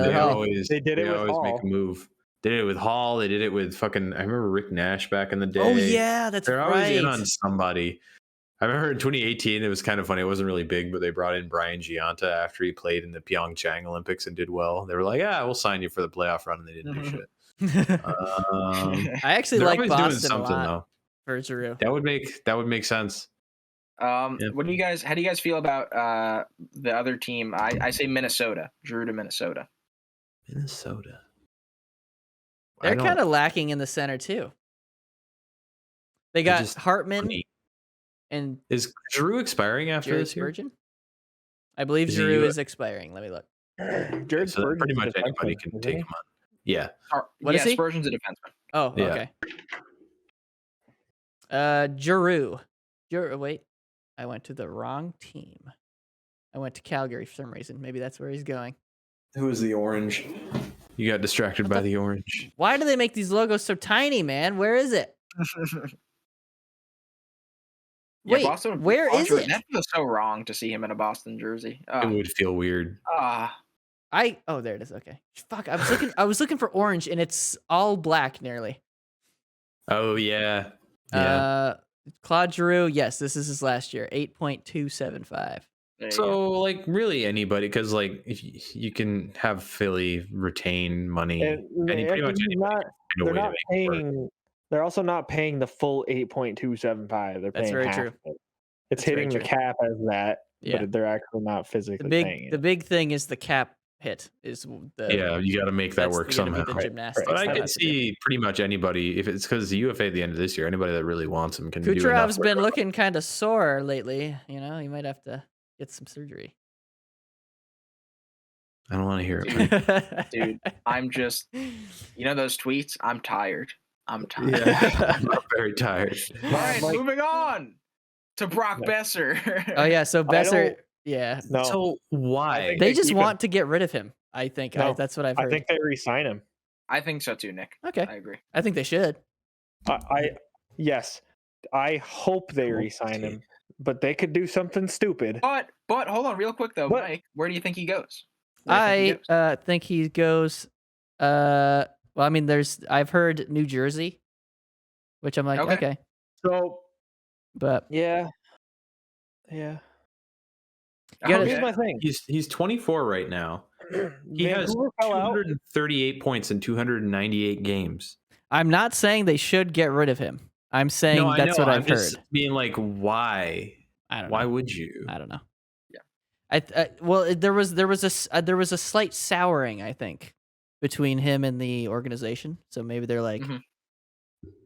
did it with always Hall. Make a move. They did it with Hall. They did it with fucking. I remember Rick Nash back in the day. Oh yeah, They're always in on somebody. I remember in 2018, it was kind of funny. It wasn't really big, but they brought in Brian Giunta after he played in the Pyeongchang Olympics and did well. They were like, "Yeah, we'll sign you for the playoff run," and they didn't do shit. I actually like Boston a lot though. For Giroux. That would make sense. What do you guys? How do you guys feel about the other team? I say Minnesota. Giroux to Minnesota. Minnesota. They're kind of lacking in the center too. They got Hartman and is Giroux expiring after Jared this year? Spurgeon? I believe Giroux is expiring. Let me look. Jared Spurgeon, pretty much anybody can take him on. Yeah. What is he? Spurgeon's a defenseman. Oh, okay. Giroux. Wait, I went to the wrong team. I went to Calgary for some reason. Maybe that's where he's going. Who is the orange? You got distracted by the orange. Why do they make these logos so tiny, man? Where is it? Wait, Boston, where is it? That feels so wrong to see him in a Boston jersey. It would feel weird. there it is. Okay. Fuck, I was looking for orange and it's all black nearly. Oh yeah. Claude Giroux, yes, this is his last year, 8.275. So like really anybody, because like if you can have Philly retain money, and pretty much they're not paying. They're also not paying the full 8.275. They're paying half of it. It's hitting the cap as that, but they're actually not physically paying it. The big thing is the cap hit. You got to make that work somehow. But I could see pretty much anybody, if it's because the UFA at the end of this year, anybody that really wants him can do it. Kucherov's been looking kind of sore lately. You know, he might have to get some surgery. I don't want to hear it. Dude, I'm just, those tweets? I'm tired. I'm very tired. All right, moving on to Brock Besser. Oh, yeah. So Besser, No. So why? They just want to get rid of him, I think. No, that's what I've heard. I think they re-sign him. I think so too, Nick. Okay. I agree. I think they should. Yes. I hope they re-sign him, but they could do something stupid. But hold on real quick, though, Mike. Where do you think he goes? I think he goes. Well, I mean, I've heard New Jersey, which I'm like, okay. So, but yeah. Here's my thing. He's 24 right now. He has 238 points in 298 games. I'm not saying they should get rid of him. I'm saying that's what I've heard. Being like, why? I don't know. Why would you? I don't know. Yeah. Well, there was a slight souring, I think, between him and the organization. So maybe they're like,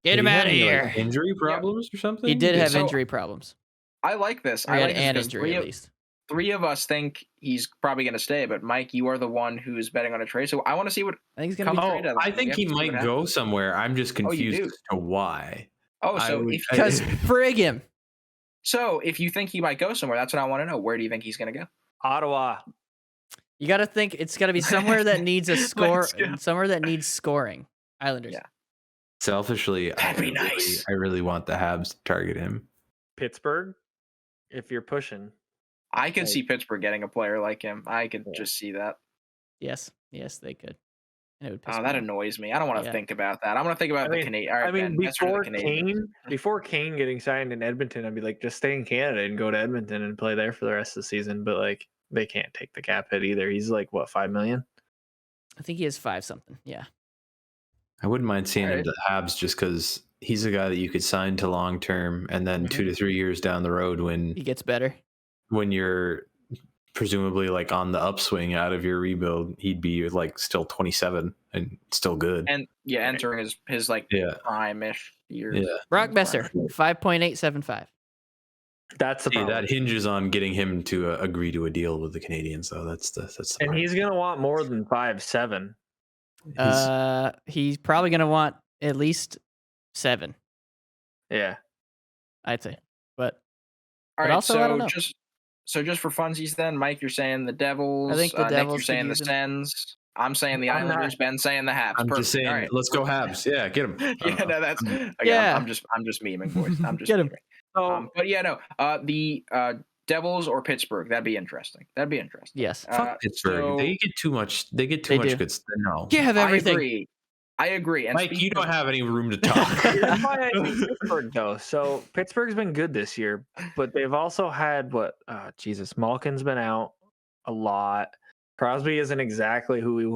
Get him out of Any, here. like, injury problems or something? He did have So- injury problems. I like this. Or he I had like this an because injury at least. three of us think he's probably going to stay, but Mike, you are the one who's betting on a trade. So I want to see what. I think he's going to be Come- traded. trade deadline. I think We he have to see might what go somewhere. I'm just you confused do? as to why. Oh, so Because frig him. so if you think he might go somewhere, that's what I want to know. Where do you think he's going to go? Ottawa. You got to think it's got to be somewhere that needs a score, Let's go. somewhere that needs scoring. Islanders. Yeah. Selfishly, That'd be nice. I really want the Habs to target him. Pittsburgh, if you're pushing. I could Like- see Pittsburgh getting a player like him. I could Yeah. just see that. Yes, they could. And it would piss Oh, me that off. annoys me. I don't want to Yeah. think about that. I want to think about I the mean- Canadian. before Kane getting signed in Edmonton, I'd be like, just stay in Canada and go to Edmonton and play there for the rest of the season. But like, they can't take the cap hit either. He's like, what, $5 million? I think he has 5 something. Yeah. I wouldn't mind seeing him Alright. to the Habs just because he's a guy that you could sign to long term, and then 2 to 3 years down the road, He gets better. when you're presumably like on the upswing out of your rebuild, he'd be like still 27 and still good. And yeah, entering his like Yeah, prime-ish years. yeah. Brock Besser, 5.875. That's the See, problem. that hinges on getting him to agree to a deal with the Canadians, though. That's the And part. he's gonna want more than 5-7. He's probably going to want at least 7, Yeah. I'd say. But All But right, also, I don't know. just for funsies, then Mike, you're saying the Devils. I think the Nick, Devils you're could saying the use him. Sens. I'm saying the I'm not- Islanders. Ben saying the Habs. I'm Perfect. just saying, All right. let's go Habs. Yeah, get him. Yeah, no, that's again, Yeah. I'm just memeing, boys. I'm just Get 'em. memeing. So But yeah, no. The Devils or Pittsburgh. That'd be interesting. yes. Fuck Pittsburgh. so- They get too much. They get too They much do. good stuff. No, You have everything. I agree. And Mike, you speaking don't of- have any room to talk. here's why I think Pittsburgh though. So Pittsburgh's been good this year, but they've also had Malkin's been out a lot. Crosby isn't exactly who he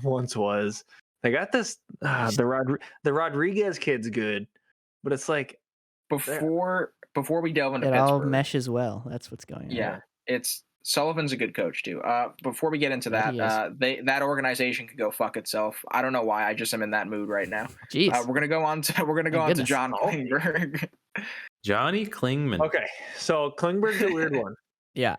once was. They got this the Rodriguez kid's good, but it's like before we delve into It all Pittsburgh. meshes well. That's what's going on. Yeah, it's Sullivan's a good coach too. Before we get into Yeah, that, he is. that organization could go fuck itself. I don't know why. I just am in that mood right now. Jeez. We're gonna go on to goodness. John Klingberg. Johnny Klingman. okay. So Klingberg's a weird one. Yeah.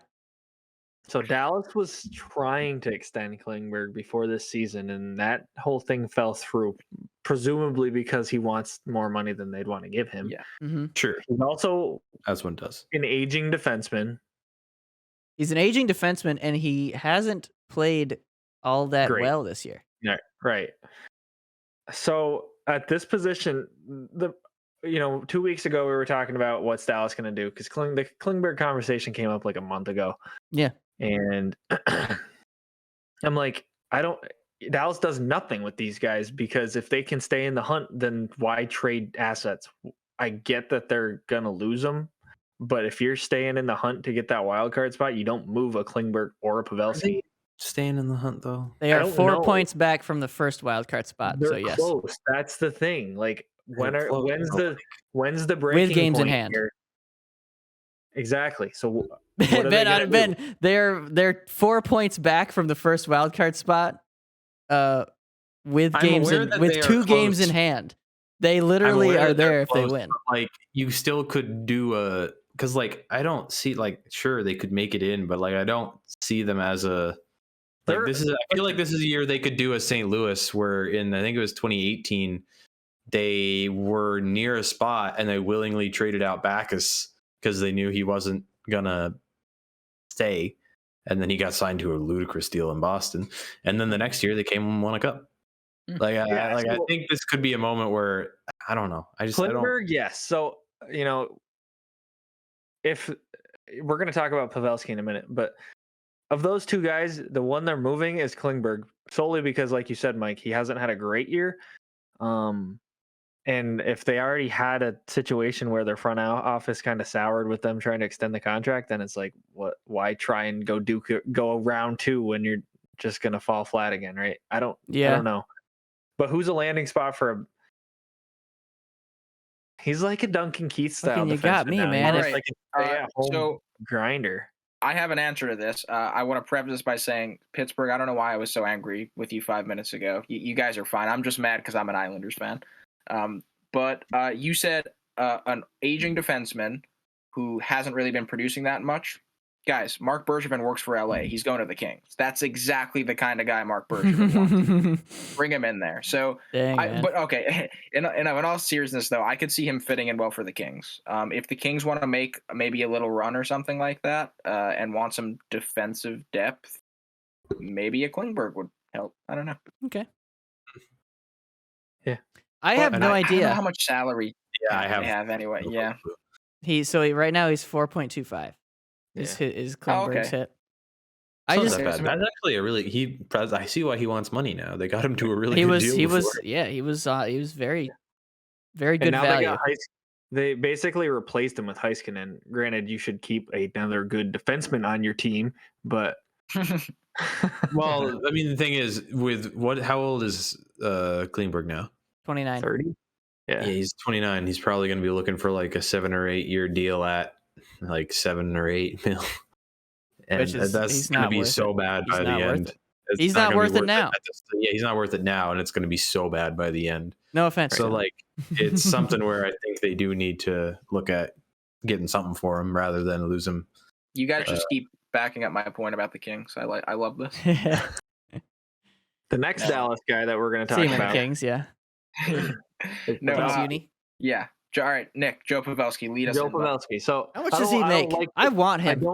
So Dallas was trying to extend Klingberg before this season, and that whole thing fell through, presumably because he wants more money than they'd want to give him. Yeah. hmm Sure, He's also that's what it does. an aging defenseman. He's an aging defenseman, and he hasn't played all that Great. well this year. Yeah, right. So at this position, 2 weeks ago we were talking about what's Dallas going to do because the Klingberg conversation came up like a month ago. Yeah. And I'm like, Dallas does nothing with these guys because if they can stay in the hunt, then why trade assets? I get that they're going to lose them, but if you're staying in the hunt to get that wild card spot, you don't move a Klingberg or a Pavelski. Staying in the hunt though. They I are don't 4 know. points back from the first wild card spot. They're So yes. close. That's the thing. Like They're close, when's the breaking games in point hand. here? Exactly. So what are they gonna Ben, do? they're 4 points back from the first wild card spot. With I'm games aware in, that with they are 2 games in close. hand. They I'm literally aware are that they're there if they close, win. but, like you still could do because like I don't see like sure they could make it in, but like I don't see them as a like They're- this is. I feel like this is a year they could do a St. Louis where in I think it was 2018 they were near a spot and they willingly traded out Backus because they knew he wasn't gonna stay, and then he got signed to a ludicrous deal in Boston, and then the next year they came and won a cup. Like, Yeah, I so- think this could be a moment where I don't know. I don't. Klingberg, yes. So if we're going to talk about Pavelski in a minute, but of those 2 guys, the one they're moving is Klingberg solely because, like you said, Mike, he hasn't had a great year. And if they already had a situation where their front office kind of soured with them trying to extend the contract, then it's like, why try and go round 2 when you're just going to fall flat again, right? I don't know. But who's a landing spot for he's like a Duncan Keith style. Fucking you got defenseman me, now. man. He's It's- like a stay-at-home so grinder. I have an answer to this. I want to preface this by saying Pittsburgh. I don't know why I was so angry with you 5 minutes ago. You guys are fine. I'm just mad because I'm an Islanders fan. But you said an aging defenseman who hasn't really been producing that much. Guys, Marc Bergevin works for LA. He's going to the Kings. That's exactly the kind of guy Marc Bergevin wants. Bring him in there. So, but okay. In all seriousness, though, I could see him fitting in well for the Kings. If the Kings want to make maybe a little run or something like that, and want some defensive depth, maybe a Klingberg would help. I don't know. Okay. Yeah. I have no idea. I don't know how much salary. Yeah, I have anyway. Yeah. Right now he's 4.25. Is Klingberg's hit. That's actually a really I see why he wants money now. They got him to a really good deal. He was very, very good value. They basically replaced him with Heiskanen. Granted, you should keep another good defenseman on your team, but well, I mean, the thing is, how old is Klingberg now? 29. 30. Yeah, he's 29. He's probably going to be looking for like a 7 or 8 year deal at like 7 or 8 mil. And that's going to be so bad by the end. He's not worth it now. Yeah, he's not worth it now, and it's going to be so bad by the end. No offense. So like, it's something where I think they do need to look at getting something for him rather than lose him. You guys just keep backing up my point about the Kings. I love this. The next Dallas guy that we're going to talk about, Kings, yeah. Uni. Yeah. All right, Nick, Joe Pavelski, lead us. Joe Pavelski. So how much does he make? I want him.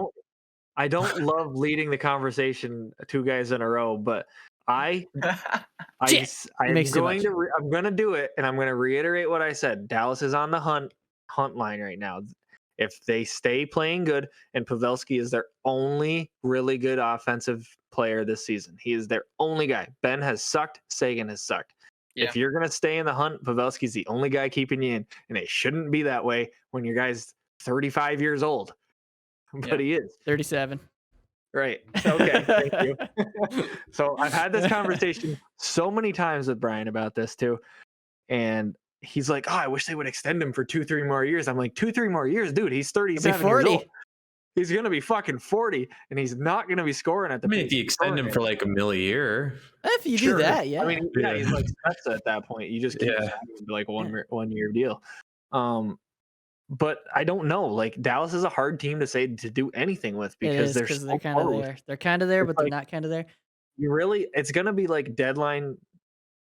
I don't love leading the conversation 2 guys in a row, but I'm going to do it, and I'm going to reiterate what I said. Dallas is on the hunt line right now. If they stay playing good, and Pavelski is their only really good offensive player this season, he is their only guy. Ben has sucked. Sagan has sucked. Yeah. If you're going to stay in the hunt, Pavelski's the only guy keeping you in, and it shouldn't be that way when your guy's 35 years old. But he is 37. Right. Okay. Thank you. So I've had this conversation so many times with Brian about this too. And he's like, oh, I wish they would extend him for 2-3 more years. I'm like, 2-3 more years, dude. He's 37 years old. He's going to be fucking 40, and he's not going to be scoring at the pace. If you extend him for like $1 million a year. If you do that, yeah. I mean, he's like Spezza at that point. You just keep like one year deal. But I don't know. Like, Dallas is a hard team to do anything with because they're kind of there. They're kind of there, but they're not kind of there. It's going to be like deadline.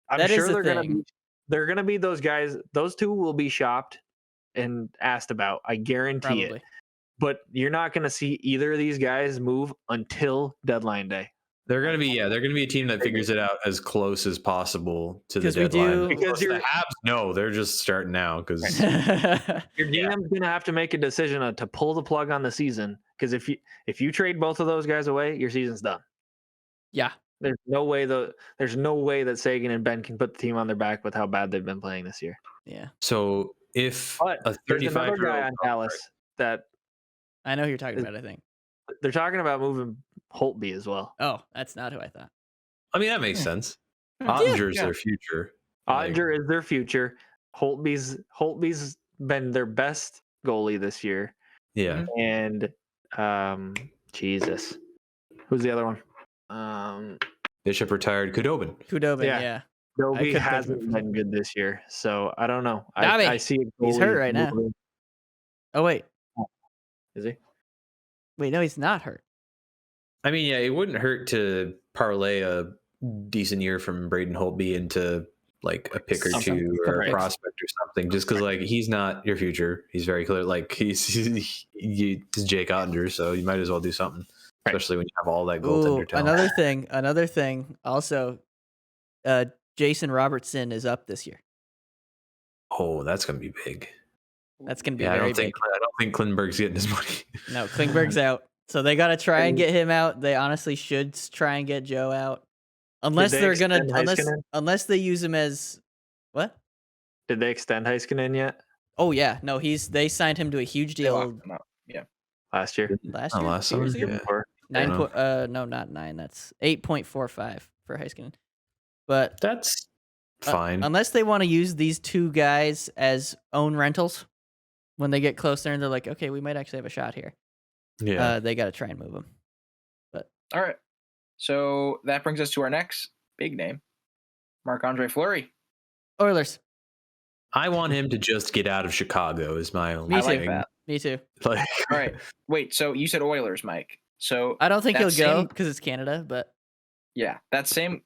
I'm sure they're going to be those guys. Those 2 will be shopped and asked about. I guarantee it. But you're not going to see either of these guys move until deadline day. They're going to be a team that figures it out as close as possible to the deadline. Because the Habs, they're just starting now because your GM's going to have to make a decision to pull the plug on the season. Because if you trade both of those guys away, your season's done. Yeah, there's no way that Sagan and Ben can put the team on their back with how bad they've been playing this year. Yeah. So if a 35-year-old guy on Dallas that I know who you're talking about, I think they're talking about moving Holtby as well. Oh, that's not who I thought. I mean, that makes sense. Ottinger's their future. Ottinger is their future. Holtby's been their best goalie this year. Yeah. And Jesus. Who's the other one? Bishop retired. Kudobin, yeah. Kudobin hasn't been good this year. So I don't know. I see he's hurt right now. Oh, wait. Is he? Wait, no, he's not hurt. I mean, yeah, it wouldn't hurt to parlay a decent year from Braden Holtby into like a pick or 2 or a prospect or something, just because like he's not your future. He's very clear. Like he's Jake Ottinger, so you might as well do something, especially when you have all that goaltender talent. Another thing. Also, Jason Robertson is up this year. Oh, that's gonna be big. That's gonna be very big. I don't think Klingberg's getting his money. No, Klingberg's out. So they got to try and get him out. They honestly should try and get Joe out, unless they use him as what? Did they extend Heiskanen yet? Oh yeah, no, they signed him to a huge deal. Yeah, last year. Last summer. Yeah. 9. No, not 9. That's 8.45 for Heiskanen. But that's fine, unless they want to use these 2 guys as own rentals. When they get closer and they're like, okay, we might actually have a shot here. Yeah, they got to try and move them. But all right, so that brings us to our next big name, Marc-Andre Fleury. Oilers. I want him to just get out of Chicago. Is my only Me I like thing. that. Me too. Like, All right. Wait, so you said Oilers, Mike. So I don't think that he'll go same- because it's Canada, but Yeah, that same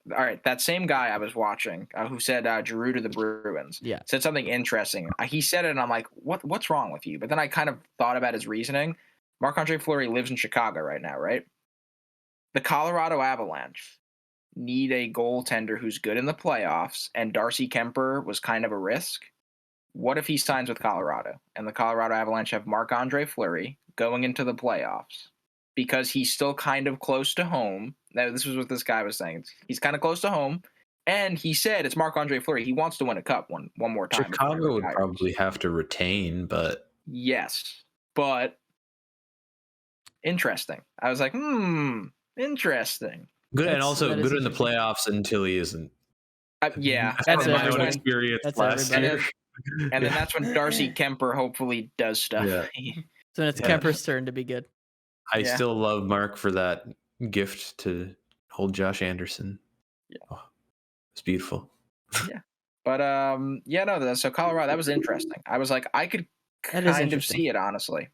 guy I was watching who said Giroux to the Bruins said something interesting. He said it, and I'm like, what's wrong with you? But then I kind of thought about his reasoning. Marc-Andre Fleury lives in Chicago right now, right? The Colorado Avalanche need a goaltender who's good in the playoffs, and Darcy Kemper was kind of a risk. What if he signs with Colorado, and the Colorado Avalanche have Marc-Andre Fleury going into the playoffs? Because he's still kind of close to home. Now, this was what this guy was saying. He's kind of close to home. And he said it's Marc-Andre Fleury. He wants to win a cup one more time. Chicago would probably have to retain, but... Yes. But interesting. I was like, interesting. Good, and also good in the interesting. playoffs until he isn't. Yeah. That's and my own everyone. experience That's last everybody. year. And then that's when Darcy Kemper hopefully does stuff. Yeah. So it's Kemper's turn to be good. I still love Mark for that gift to hold Josh Anderson. Yeah. Oh, it's beautiful. Yeah. But no, so Colorado, that was interesting. I was like, I could kind of see it, honestly.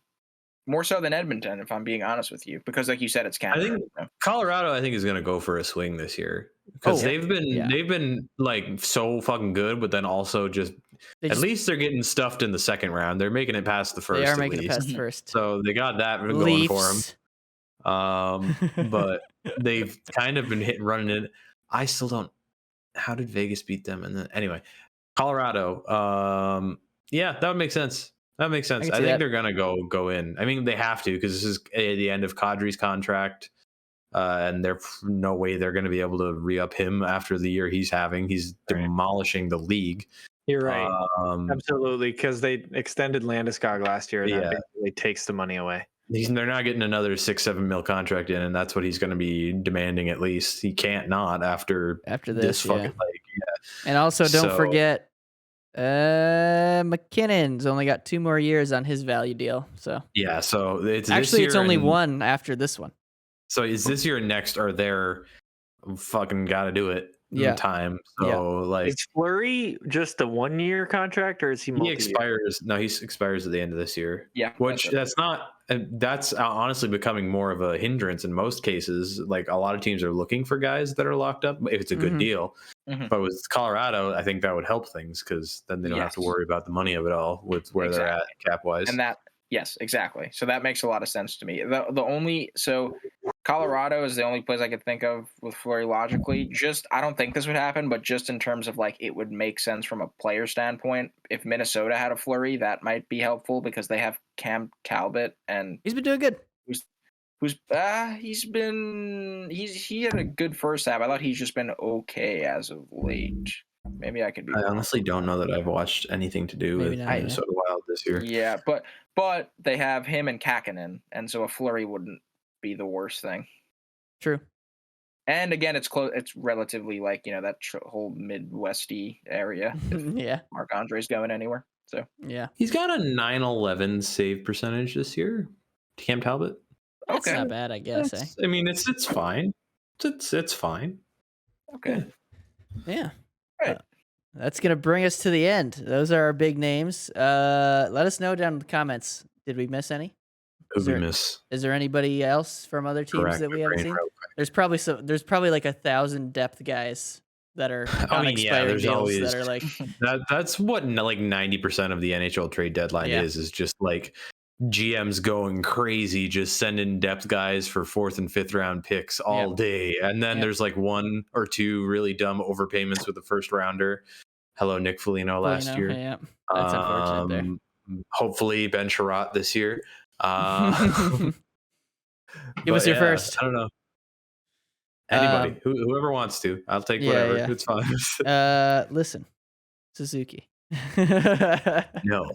More so than Edmonton, if I'm being honest with you, because like you said, it's Canada. I think Colorado, is going to go for a swing this year because they've been like so fucking good, but then also just at least they're getting stuffed in the second round. They're making it past the first. They are making it past the first. So they got that going for them. But they've kind of been running it. I still don't. How did Vegas beat them? And then anyway, Colorado. That would make sense. That makes sense. I think they're gonna go in. I mean, they have to because this is the end of Kadri's contract, and there's no way they're gonna be able to re-up him after the year he's having. He's demolishing the league. You're right. Absolutely, because they extended Landeskog last year, and that basically takes the money away. They're not getting another 6-7 mil contract in, and that's what he's going to be demanding. At least he can't not after this fucking league. Yeah. And also, don't forget. McKinnon's only got 2 more years on his value deal. So so it's actually it's only one after this one. So is this year and next are they're fucking got to do it in time. So like, is Fleury just a 1-year contract or is he multi-year? He expires. No, he expires at the end of this year. Yeah, which that's honestly becoming more of a hindrance in most cases. Like a lot of teams are looking for guys that are locked up if it's a good deal. But with Colorado, I think that would help things because then they don't have to worry about the money of it all with where they're at cap wise. And that, yes, exactly. So that makes a lot of sense to me. Colorado is the only place I could think of with Fleury logically. I don't think this would happen, but just in terms of like, it would make sense from a player standpoint. If Minnesota had a Fleury, that might be helpful because they have Cam Talbot and he's been doing good. He had a good first half. I thought he's just been okay as of late. Maybe I could be. I honestly don't know that I've watched anything to do with Minnesota Wild this year. Yeah, but they have him and Kakkonen, and so a Fleury wouldn't be the worst thing. True. And again, it's close. It's relatively like that whole Midwesty area. Yeah, Marc-Andre's going anywhere. So he's got a 911 save percentage this year. Cam Talbot. That's not bad, I guess. I mean, it's fine. It's fine. Okay. Yeah. Right. That's gonna bring us to the end. Those are our big names. Let us know down in the comments. Did we miss any? Is there anybody else from other teams that we haven't seen? There's probably like 1,000 depth guys that are on expiring deals that are like that's what like 90% of the NHL trade deadline is just like GMs going crazy, just sending depth guys for 4th and 5th round picks all day. And then there's like 1 or 2 really dumb overpayments with the first rounder. Hello, Nick Foligno last year. Yeah, that's unfortunate there. Hopefully Ben Sherratt this year. Give us your first. I don't know. Anybody, whoever wants to. I'll take whatever. It's fine. Listen, Suzuki. No.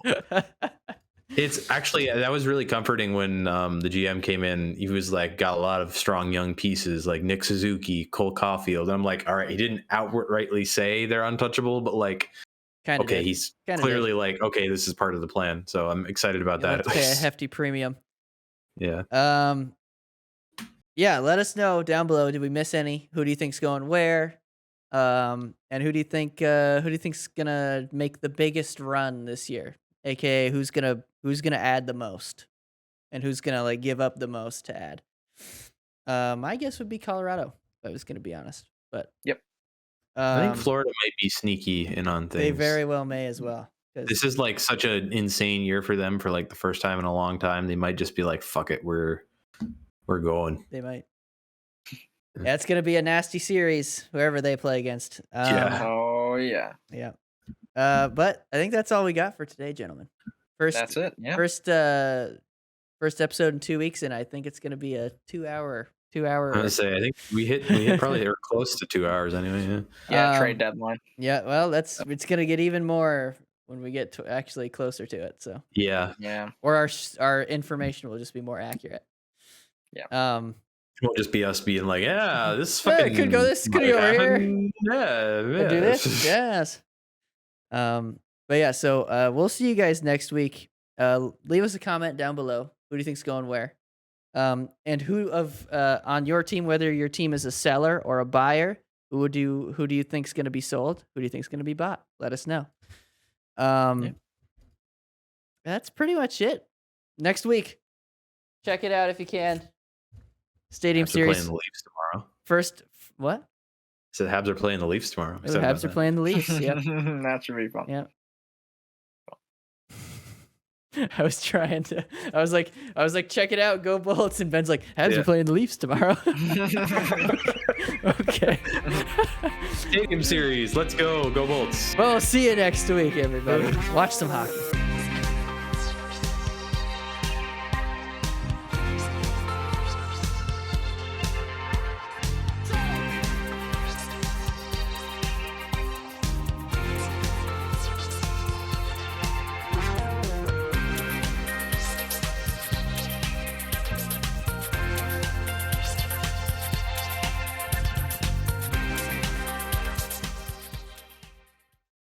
It's actually, that was really comforting when the GM came in. He was like, got a lot of strong young pieces like Nick Suzuki, Cole Caulfield. And I'm like, all right, he didn't outrightly say they're untouchable, but like, he's clearly like, okay, this is part of the plan. So I'm excited about that. Pay a hefty premium. Yeah. Yeah, let us know down below. Did we miss any? Who do you think's going where? And who do you think's gonna make the biggest run this year? AKA who's gonna add the most, and who's gonna like give up the most to add? My guess would be Colorado, if I was gonna be honest. But Yep. I think Florida might be sneaky in on things. They very well may as well. This is like such an insane year for them for like the first time in a long time. They might just be like, "Fuck it, we're going." They might. Yeah, it's gonna be a nasty series, whoever they play against. Yeah. Oh yeah. Yeah. But I think that's all we got for today, gentlemen. That's it. Yeah. First episode in 2 weeks, and I think it's gonna be a 2 hour. I was gonna say, I think we hit probably or close to 2 hours anyway. Yeah. Yeah. Trade deadline. Yeah. Well, it's gonna get even more when we get to actually closer to it. So. Yeah. Yeah. Or our information will just be more accurate. Yeah. It won't just be us being like, yeah, this fucking could go this, could go over here. Yeah. Do this. Yes. But yeah, so we'll see you guys next week. Leave us a comment down below. Who do you think's going where? And who on your team, whether your team is a seller or a buyer, who do you think's going to be sold? Who do you think's going to be bought? Let us know. That's pretty much it. Next week, check it out if you can. Stadium Habs series. are playing the Leafs tomorrow. First, what? So the Habs are playing the Leafs tomorrow. The Habs are playing the Leafs. Yep. That should be fun. Yep. I was like, check it out, go Bolts, and Ben's like, Habs are playing the Leafs tomorrow. Okay. Stadium series, let's go Bolts. Well, see you next week, everybody. Watch some hockey.